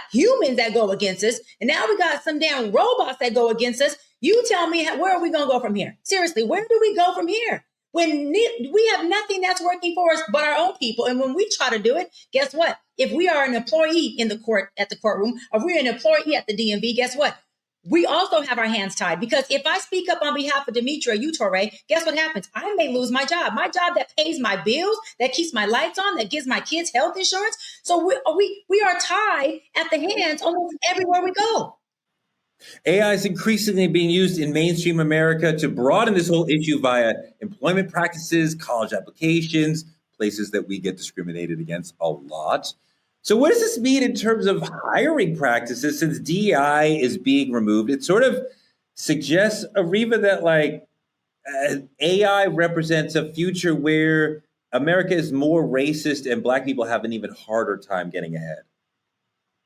humans that go against us, and now we got some damn robots that go against us. You tell me, where are we going to go from here? Seriously, where do we go from here? When we have nothing that's working for us but our own people. And when we try to do it, guess what? If we are an employee in the court, at the courtroom, or we're an employee at the DMV, guess what? We also have our hands tied, because if I speak up on behalf of Dimitri or you, Torre, guess what happens? I may lose my job that pays my bills, that keeps my lights on, that gives my kids health insurance. So we are tied at the hands almost everywhere we go. AI is increasingly being used in mainstream America to broaden this whole issue via employment practices, college applications, places that we get discriminated against a lot. So what does this mean in terms of hiring practices since DEI is being removed? It sort of suggests, Ariva, that AI represents a future where America is more racist and Black people have an even harder time getting ahead.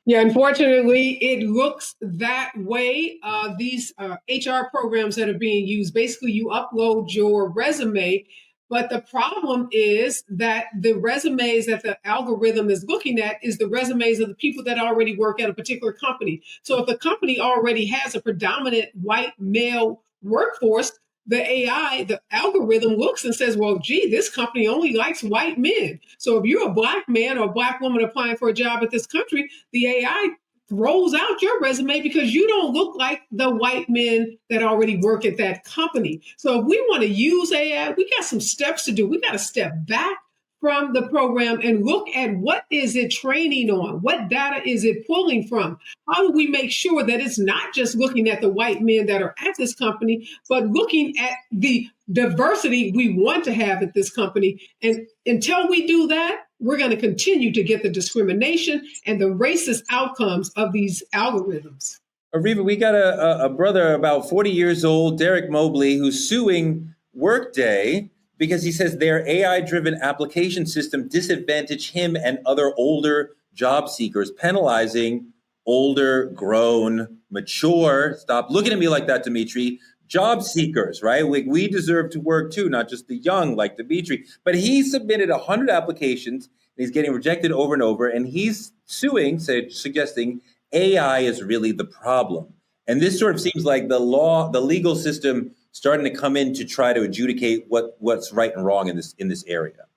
Yeah, unfortunately, it looks that way. These HR programs that are being used, basically, you upload your resume, but the problem is that the resumes that the algorithm is looking at is the resumes of the people that already work at a particular company. So if the company already has a predominant white male workforce, the AI, the algorithm looks and says, well, gee, this company only likes white men. So if you're a Black man or a Black woman applying for a job at this country, the AI throws out your resume because you don't look like the white men that already work at that company. So if we want to use AI, we got some steps to do. We got to step back from the program and look at what is it training on? What data is it pulling from? How do we make sure that it's not just looking at the white men that are at this company, but looking at the diversity we want to have at this company? And until we do that, we're going to continue to get the discrimination and the racist outcomes of these algorithms. Ariva, we got a brother about 40 years old, Derek Mobley, who's suing Workday because he says their AI-driven application system disadvantage him and other older job seekers, penalizing older, grown, mature, stop looking at me like that, Dimitri, job seekers, right? We deserve to work too, not just the young like Dimitri. But he submitted 100 applications, and he's getting rejected over and over, and he's suing, suggesting AI is really the problem. And this sort of seems like the legal system starting to come in to try to adjudicate what's right and wrong in this area.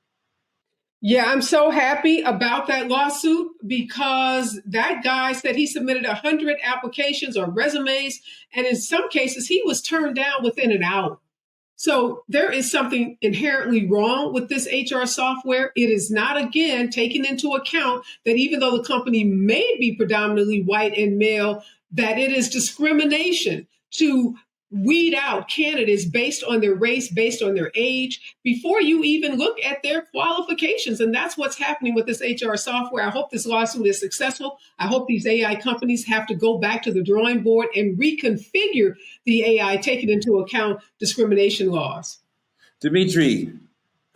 Yeah, I'm so happy about that lawsuit because that guy said he submitted 100 applications or resumes, and in some cases he was turned down within an hour. So there is something inherently wrong with this HR software. It is not, again, taking into account that even though the company may be predominantly white and male, that it is discrimination to weed out candidates based on their race, based on their age, before you even look at their qualifications. And that's what's happening with this HR software. I hope this lawsuit is successful. I hope these AI companies have to go back to the drawing board and reconfigure the AI, taking into account discrimination laws. Dimitri,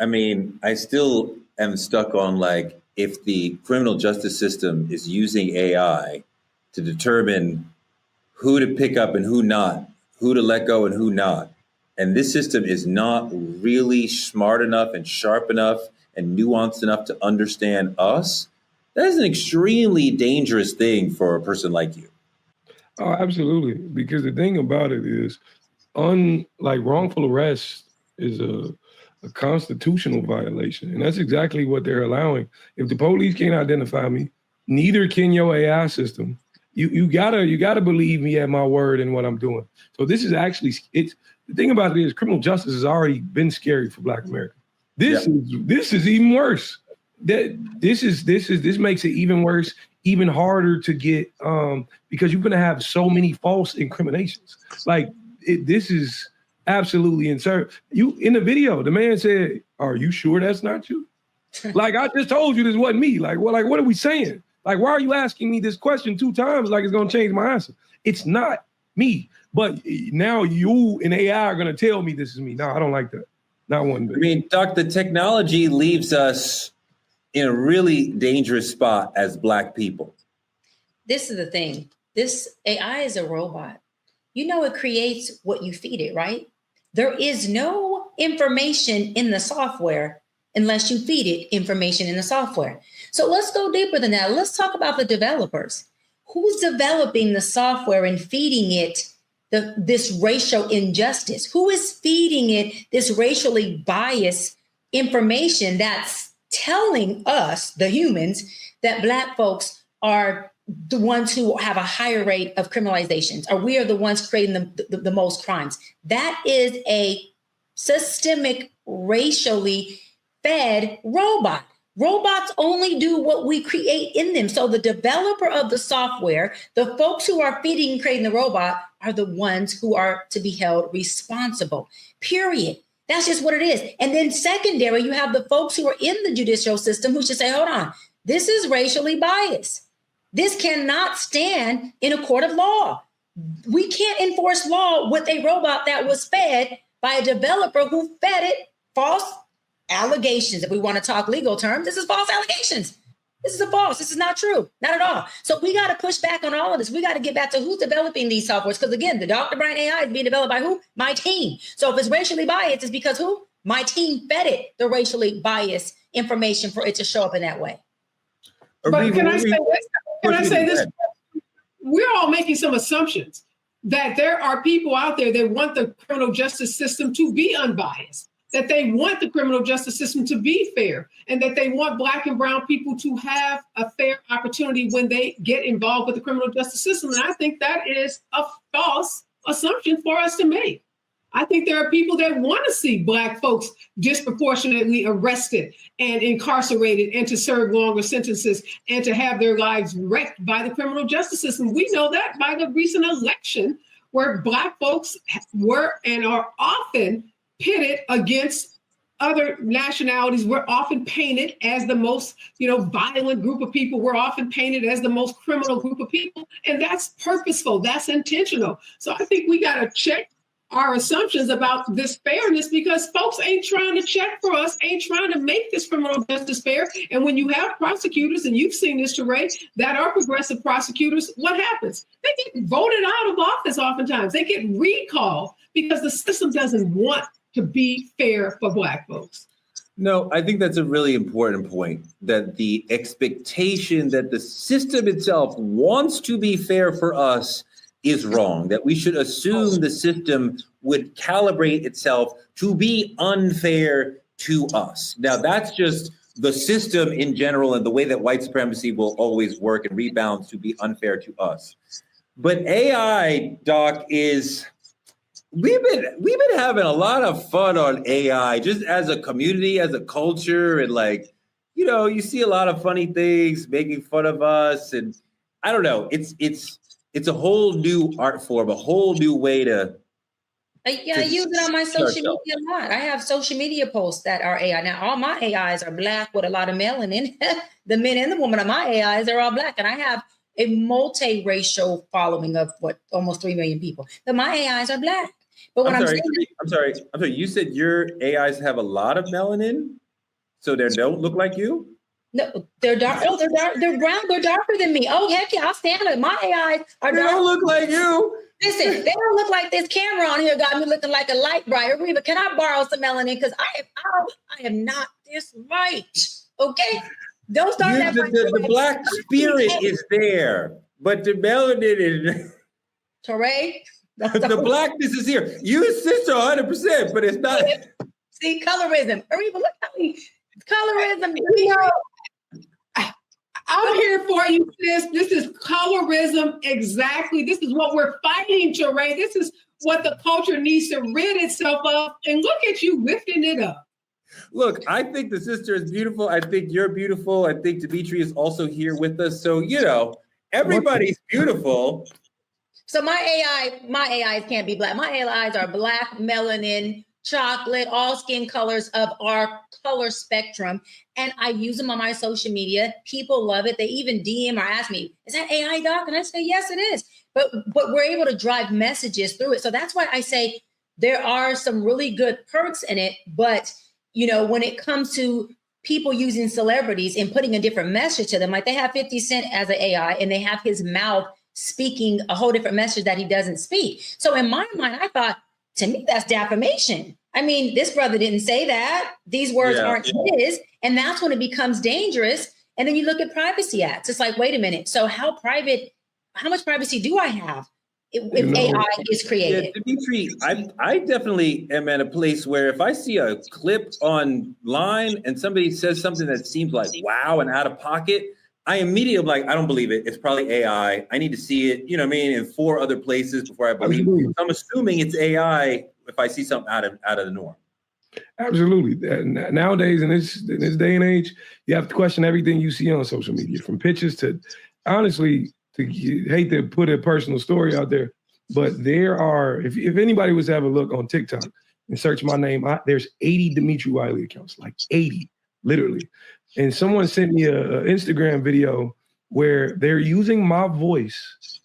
I mean, I still am stuck on like, if the criminal justice system is using AI to determine who to pick up and who not, who to let go and who not, and this system is not really smart enough and sharp enough and nuanced enough to understand us, that is an extremely dangerous thing for a person like you. Oh, absolutely. Because the thing about it is, wrongful arrest is a constitutional violation. And that's exactly what they're allowing. If the police can't identify me, neither can your AI system. You gotta believe me at my word and what I'm doing. So this is actually, the thing about it is criminal justice has already been scary for Black America. This is even worse. This makes it even worse, even harder to get, because you're gonna have so many false incriminations. This is absolutely insane. You in the video, the man said, "Are you sure that's not you?" Like, I just told you this wasn't me. Like, what are we saying? Like, why are you asking me this question 2 times like it's going to change my answer? It's not me. But now you and AI are going to tell me this is me. No, I don't like that. Not one bit. I mean, Doc, the technology leaves us in a really dangerous spot as Black people. This is the thing. This AI is a robot. You know, it creates what you feed it, right? There is no information in the software unless you feed it information in the software. So let's go deeper than that. Let's talk about the developers. Who's developing the software and feeding it this racial injustice? Who is feeding it this racially biased information that's telling us, the humans, that Black folks are the ones who have a higher rate of criminalizations, or we are the ones creating the most crimes? That is a systemic, racially fed robot. Robots only do what we create in them. So the developer of the software, the folks who are feeding and creating the robot, are the ones who are to be held responsible, period. That's just what it is. And then secondary, you have the folks who are in the judicial system who should say, hold on, this is racially biased. This cannot stand in a court of law. We can't enforce law with a robot that was fed by a developer who fed it false allegations. If we want to talk legal terms, this is false allegations. This is a false. This is not true. Not at all. So we got to push back on all of this. We got to get back to who's developing these softwares. Because again, the Dr. Brian AI is being developed by who? My team. So if it's racially biased, it's because who? My team fed it the racially biased information for it to show up in that way. But can I say this? We're all making some assumptions that there are people out there that want the criminal justice system to be unbiased, that they want the criminal justice system to be fair, and that they want Black and brown people to have a fair opportunity when they get involved with the criminal justice system. And I think that is a false assumption for us to make. I think there are people that want to see Black folks disproportionately arrested and incarcerated and to serve longer sentences and to have their lives wrecked by the criminal justice system. We know that by the recent election where Black folks were and are often pitted against other nationalities. We're often painted as the most, violent group of people. We're often painted as the most criminal group of people. And that's purposeful. That's intentional. So I think we got to check our assumptions about this fairness, because folks ain't trying to check for us, ain't trying to make this criminal justice fair. And when you have prosecutors, and you've seen this, Teray, that are progressive prosecutors, what happens? They get voted out of office oftentimes. They get recalled because the system doesn't want to be fair for Black folks. No, I think that's a really important point, that the expectation that the system itself wants to be fair for us is wrong, that we should assume the system would calibrate itself to be unfair to us. Now, that's just the system in general and the way that white supremacy will always work and rebound to be unfair to us. But AI, Doc, we've been having a lot of fun on AI just as a community, as a culture, and you see a lot of funny things making fun of us, and I don't know, it's a whole new art form, a whole new way to. I use it on my social media a lot. I have social media posts that are AI. Now, all my AIs are Black with a lot of melanin. The men and the women of my AIs are all Black, and I have a multiracial following of almost 3 million people. But my AIs are Black. But what I'm sorry. You said your AIs have a lot of melanin, so they don't look like you? No, they're dark. Oh, they're dark. They're brown. They're darker than me. Oh, heck yeah, I'll stand it. My AIs are dark. They don't look like you. Listen, they don't look like this camera on here got me looking like a light brighter. Reba, can I borrow some melanin? Because I am not this light. Okay? Don't start that. The Black spirit is there, but the melanin is. Teray? The Blackness is here. You sister 100%, but it's not. See, colorism. Reba, look how colorism. I'm here for you, sis. This is colorism. Exactly. This is what we're fighting, Teray. This is what the culture needs to rid itself of. And look at you lifting it up. Look, I think the sister is beautiful. I think you're beautiful. I think Dimitri is also here with us. So, everybody's beautiful. So my AIs can't be Black. My AIs are Black, melanin, chocolate, all skin colors of our color spectrum. And I use them on my social media. People love it. They even DM or ask me, is that AI, Doc? And I say, yes, it is. But we're able to drive messages through it. So that's why I say there are some really good perks in it. But, when it comes to people using celebrities and putting a different message to them, like they have 50 Cent as an AI and they have his mouth speaking a whole different message that he doesn't speak. So in my mind, I thought, to me, that's defamation. I mean, this brother didn't say that. These words aren't his. And that's when it becomes dangerous. And then you look at privacy acts. It's like, wait a minute. So how much privacy do I have if AI is created? Yeah, Dimitri, I definitely am at a place where if I see a clip online and somebody says something that seems like, wow, and out of pocket, I immediately am like, I don't believe it. It's probably AI. I need to see it, in 4 other places before I believe it. So I'm assuming it's AI if I see something out of the norm. Absolutely. Nowadays, in this day and age, you have to question everything you see on social media, from pictures to, honestly, hate to put a personal story out there, but there are, if anybody was to have a look on TikTok and search my name, there's 80 Dimitri Wiley accounts, like 80, literally. And someone sent me an Instagram video where they're using my voice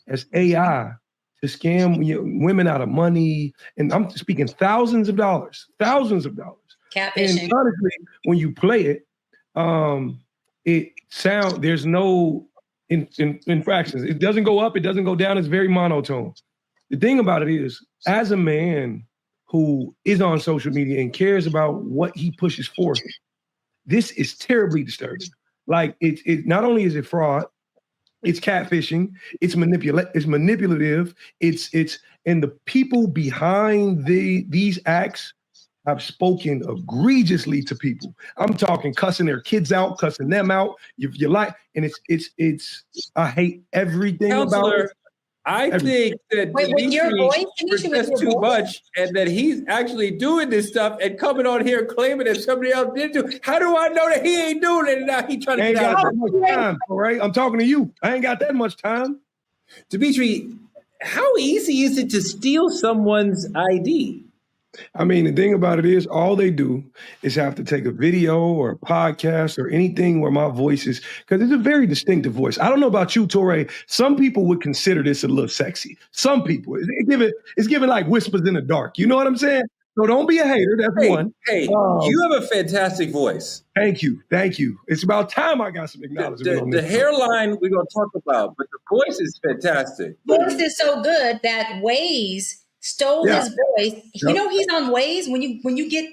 as AI to scam women out of money. And I'm speaking thousands of dollars. Catfishing. And honestly, when you play it, there's no infractions. It doesn't go up, it doesn't go down. It's very monotone. The thing about it is, as a man who is on social media and cares about what he pushes forth, this is terribly disturbing. Like, it not only is it fraud, it's catfishing, it's manipulative, and the people behind these acts have spoken egregiously to people. I'm talking cussing their kids out, cussing them out. If you like, and it's I hate everything about it. I think that Dimitri says too much, and that he's actually doing this stuff and coming on here claiming that somebody else did do. How do I know that he ain't doing it? And now he trying to get out of it. Much time, all right? I'm talking to you. I ain't got that much time. Dimitri, how easy is it to steal someone's ID? I mean, the thing about it is, all they do is have to take a video or a podcast or anything where my voice is, because it's a very distinctive voice. I don't know about you, Torre. Some people would consider this a little sexy. Some people, it's giving like whispers in the dark. You know what I'm saying? So don't be a hater. That's one. Hey, you have a fantastic voice. Thank you. It's about time I got some acknowledgement. The hairline we're going to talk about, but the voice is fantastic. Voice is so good that Waze stole his voice. You know, he's on Waze when you get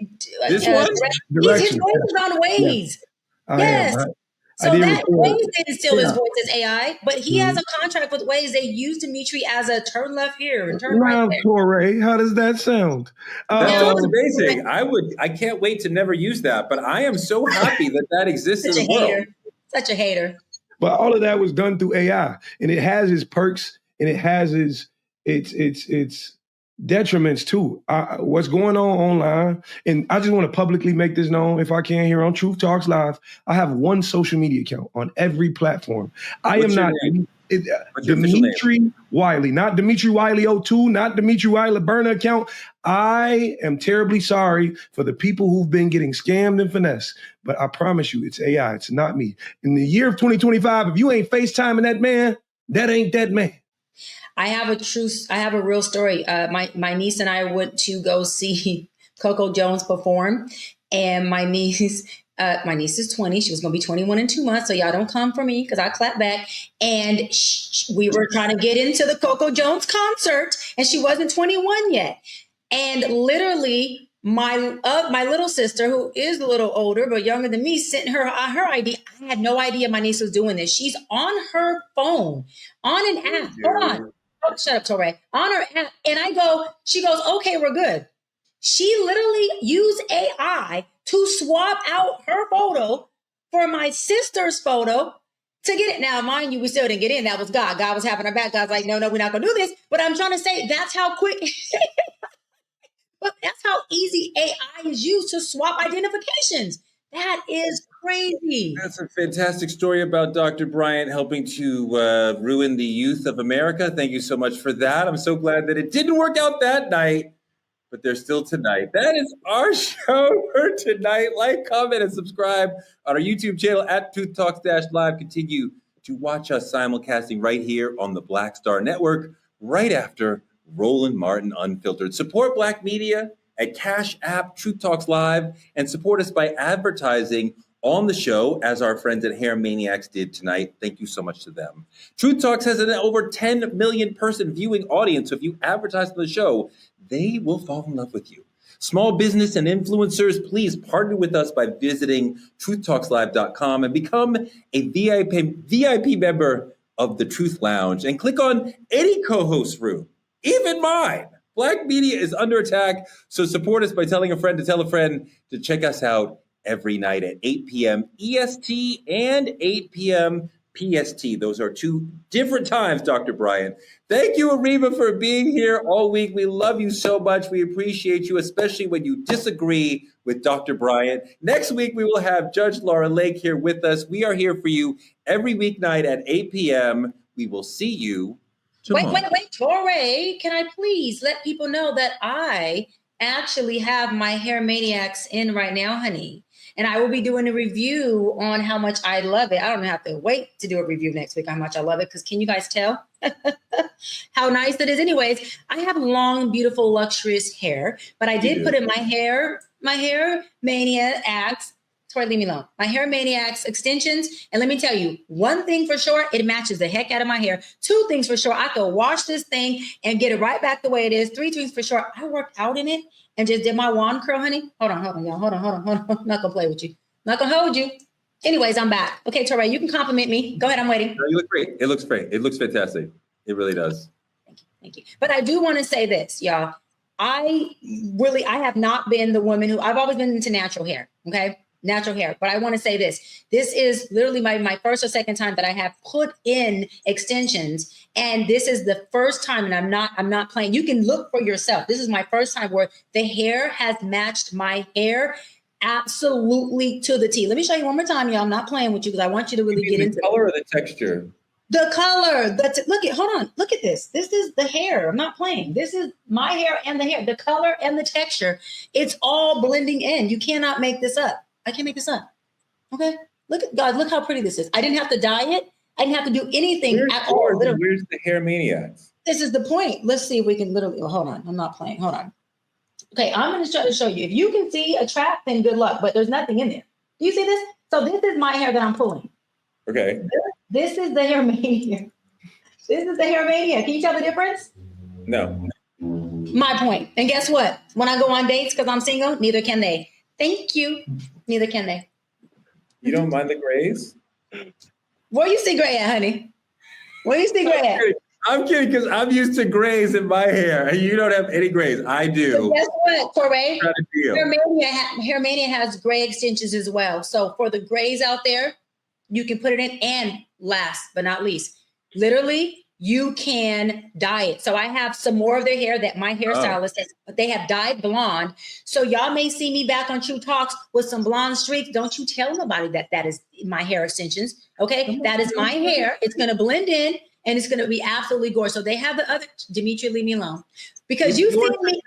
this one. His voice is on Waze. Yeah. Yes. So that Waze didn't steal his voice as AI, but he has a contract with Waze. They use Dimitri as a turn left here and turn right there. Torre, how does that sound? That's amazing. I can't wait to never use that, but I am so happy that exists in the world. Such a hater. But all of that was done through AI, and it has its perks and it has its detriments too. What's going on online, and I just want to publicly make this known, if I can, here on Truth Talks Live. I have one social media account on every platform. I am not Dimitri Wiley, not Dimitri Wiley 02, not Dimitri Wiley burner account. I am terribly sorry for the people who've been getting scammed and finessed, but I promise you, it's AI. It's not me. In the year of 2025, if you ain't FaceTiming that man, that ain't that man. I have a real story. My niece and I went to go see Coco Jones perform, and my niece is 20. She was going to be 21 in 2 months. So y'all don't come for me because I clap back. And we were trying to get into the Coco Jones concert, and she wasn't 21 yet. And literally, my little sister, who is a little older but younger than me, sent her ID. I had no idea my niece was doing this. She's on her phone, on an app. Hold on. Oh, shut up, Torre. On her app. And she goes, okay, we're good. She literally used AI to swap out her photo for my sister's photo to get it. Now, mind you, we still didn't get in. That was God. God was having our back. God's like, no, we're not going to do this. But I'm trying to say that's how quick. But that's how easy AI is used to swap identifications. That is crazy. That's a fantastic story about Dr. Bryant helping to ruin the youth of America. Thank you so much for that. I'm so glad that it didn't work out that night, but there's still tonight. That is our show for tonight. Like, comment, and subscribe on our YouTube channel at Truth Talks-Live. Continue to watch us simulcasting right here on the Black Star Network, right after Roland Martin Unfiltered. Support Black media at Cash App Truth Talks Live, and support us by advertising on the show, as our friends at Hair Maniacs did tonight. Thank you so much to them. Truth Talks has an over 10 million person viewing audience. So if you advertise on the show, they will fall in love with you. Small business and influencers, please partner with us by visiting truthtalkslive.com and become a VIP member of the Truth Lounge, and click on any co-host room, even mine. Black media is under attack, so support us by telling a friend to tell a friend to check us out every night at 8 p.m. EST and 8 p.m. PST. Those are two different times, Dr. Bryant. Thank you, Ariba, for being here all week. We love you so much. We appreciate you, especially when you disagree with Dr. Bryant. Next week, we will have Judge Laura Lake here with us. We are here for you every weeknight at 8 p.m. We will see you tomorrow. Wait, Torre, can I please let people know that I actually have my Hair Maniacs in right now, honey. And I will be doing a review on how much I love it. I don't have to wait to do a review next week on how much I love it, because can you guys tell how nice it is? Anyways, I have long, beautiful, luxurious hair, but I did put in my hair Maniacs Tori, leave me alone. My Hair Maniacs extensions. And let me tell you, one thing for sure, it matches the heck out of my hair. 2 things for sure, I could wash this thing and get it right back the way it is. 3 things for sure, I worked out in it and just did my wand curl, honey. Hold on, y'all. Hold on. I'm not gonna play with you. Not gonna hold you. Anyways, I'm back. Okay, Tori, you can compliment me. Go ahead, I'm waiting. No, you look great. It looks great. It looks fantastic. It really does. Thank you. But I do want to say this, y'all. I have not been the woman who, I've always been into natural hair, okay? Natural hair. But I want to say this. This is literally my first or second time that I have put in extensions. And this is the first time, and I'm not playing. You can look for yourself. This is my first time where the hair has matched my hair absolutely to the T. Let me show you one more time, y'all. I'm not playing with you because I want you to really get into the color or the texture. The color. Hold on. Look at this. This is the hair. I'm not playing. This is my hair and the hair. The color and the texture. It's all blending in. You cannot make this up. I can't make this up. Okay. Look at God. Look how pretty this is. I didn't have to dye it. I didn't have to do anything at all. Where's the Hair Maniacs? This is the point. Let's see if we can literally. Hold on. I'm not playing. Hold on. Okay. I'm going to try to show you. If you can see a trap, then good luck. But there's nothing in there. Do you see this? So this is my hair that I'm pulling. Okay. This is the Hair Mania. This is the Hair Mania. Can you tell the difference? No. My point. And guess what? When I go on dates because I'm single, neither can they. Thank you. Neither can they. You don't mind the grays? Where you see gray at, honey? Where you see gray at? I'm kidding because I'm used to grays in my hair and you don't have any grays. I do. So guess what, Corey? Hair Mania has gray extensions as well. So for the grays out there, you can put it in. And last but not least, literally, you can dye it. So I have some more of their hair that my hairstylist has, they have dyed blonde. So y'all may see me back on True Talks with some blonde streaks. Don't you tell nobody that is my hair extensions. Okay, that is my hair. It's going to blend in and it's going to be absolutely gorgeous. So they have the other, Dimitri, leave me alone. Because you see me,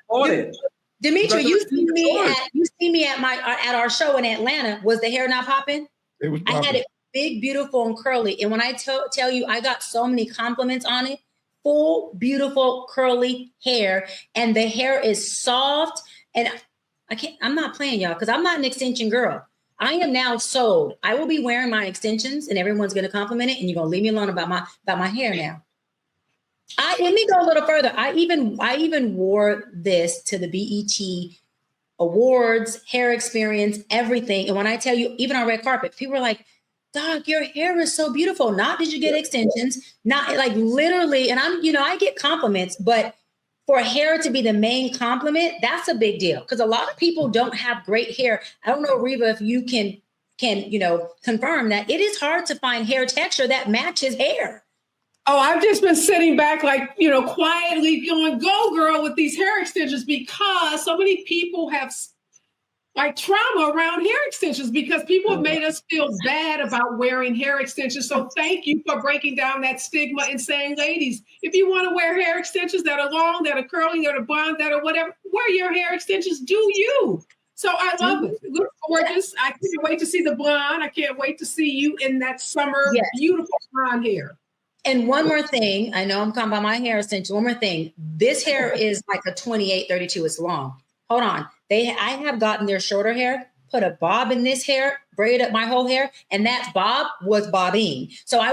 Dimitri, you see me at our show in Atlanta. Was the hair not popping? It was popping. I had it big, beautiful, and curly. And when I tell you, I got so many compliments on it. Full, beautiful, curly hair. And the hair is soft. And I'm not playing, y'all, because I'm not an extension girl. I am now sold. I will be wearing my extensions and everyone's going to compliment it. And you're going to leave me alone about my hair now. Let me go a little further. I even wore this to the BET Awards, hair experience, everything. And when I tell you, even on red carpet, people were like, Doc, your hair is so beautiful. Not did you get extensions, not like literally. And I get compliments, but for hair to be the main compliment, that's a big deal. Because a lot of people don't have great hair. I don't know, Reva, if you can confirm that it is hard to find hair texture that matches hair. Oh, I've just been sitting back quietly going, go girl with these hair extensions because so many people have trauma around hair extensions because people have made us feel bad about wearing hair extensions. So thank you for breaking down that stigma and saying, ladies, if you want to wear hair extensions that are long, that are curly, that are blonde, that are whatever, wear your hair extensions, do you. So I love it. It looks gorgeous. I can't wait to see the blonde. I can't wait to see you in that summer, beautiful blonde hair. And one more thing, I know I'm talking about my hair extension. One more thing, this hair is like a 28, 32. It's long. Hold on. I have gotten their shorter hair, put a bob in this hair, braid up my whole hair, and that bob was bobbing. So I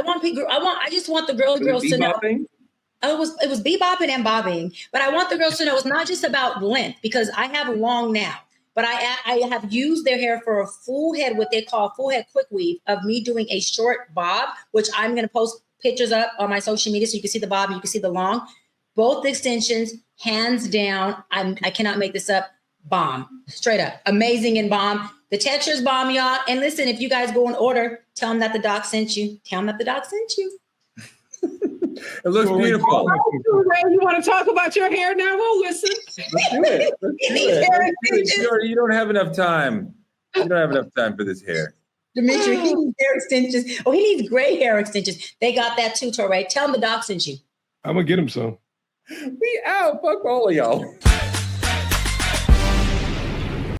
just want the girls to know. It was bebopping and bobbing, but I want the girls to know it's not just about length because I have long now, but I have used their hair for a full head, what they call full head quick weave of me doing a short bob, which I'm going to post pictures up on my social media so you can see the bob and you can see the long. Both extensions, hands down. I cannot make this up. Bomb, straight up, amazing and bomb. The texture's bomb, y'all. And listen, if you guys go and order, tell them that the doc sent you. Tell them that the doc sent you. It looks beautiful. You want to talk about your hair now? Well, listen. Let's do it. You don't have enough time. You don't have enough time for this hair. Dimitri, he needs hair extensions. Oh, he needs gray hair extensions. They got that too, Torre. Tell him the doc sent you. I'm going to get him some. We out. Fuck all of y'all.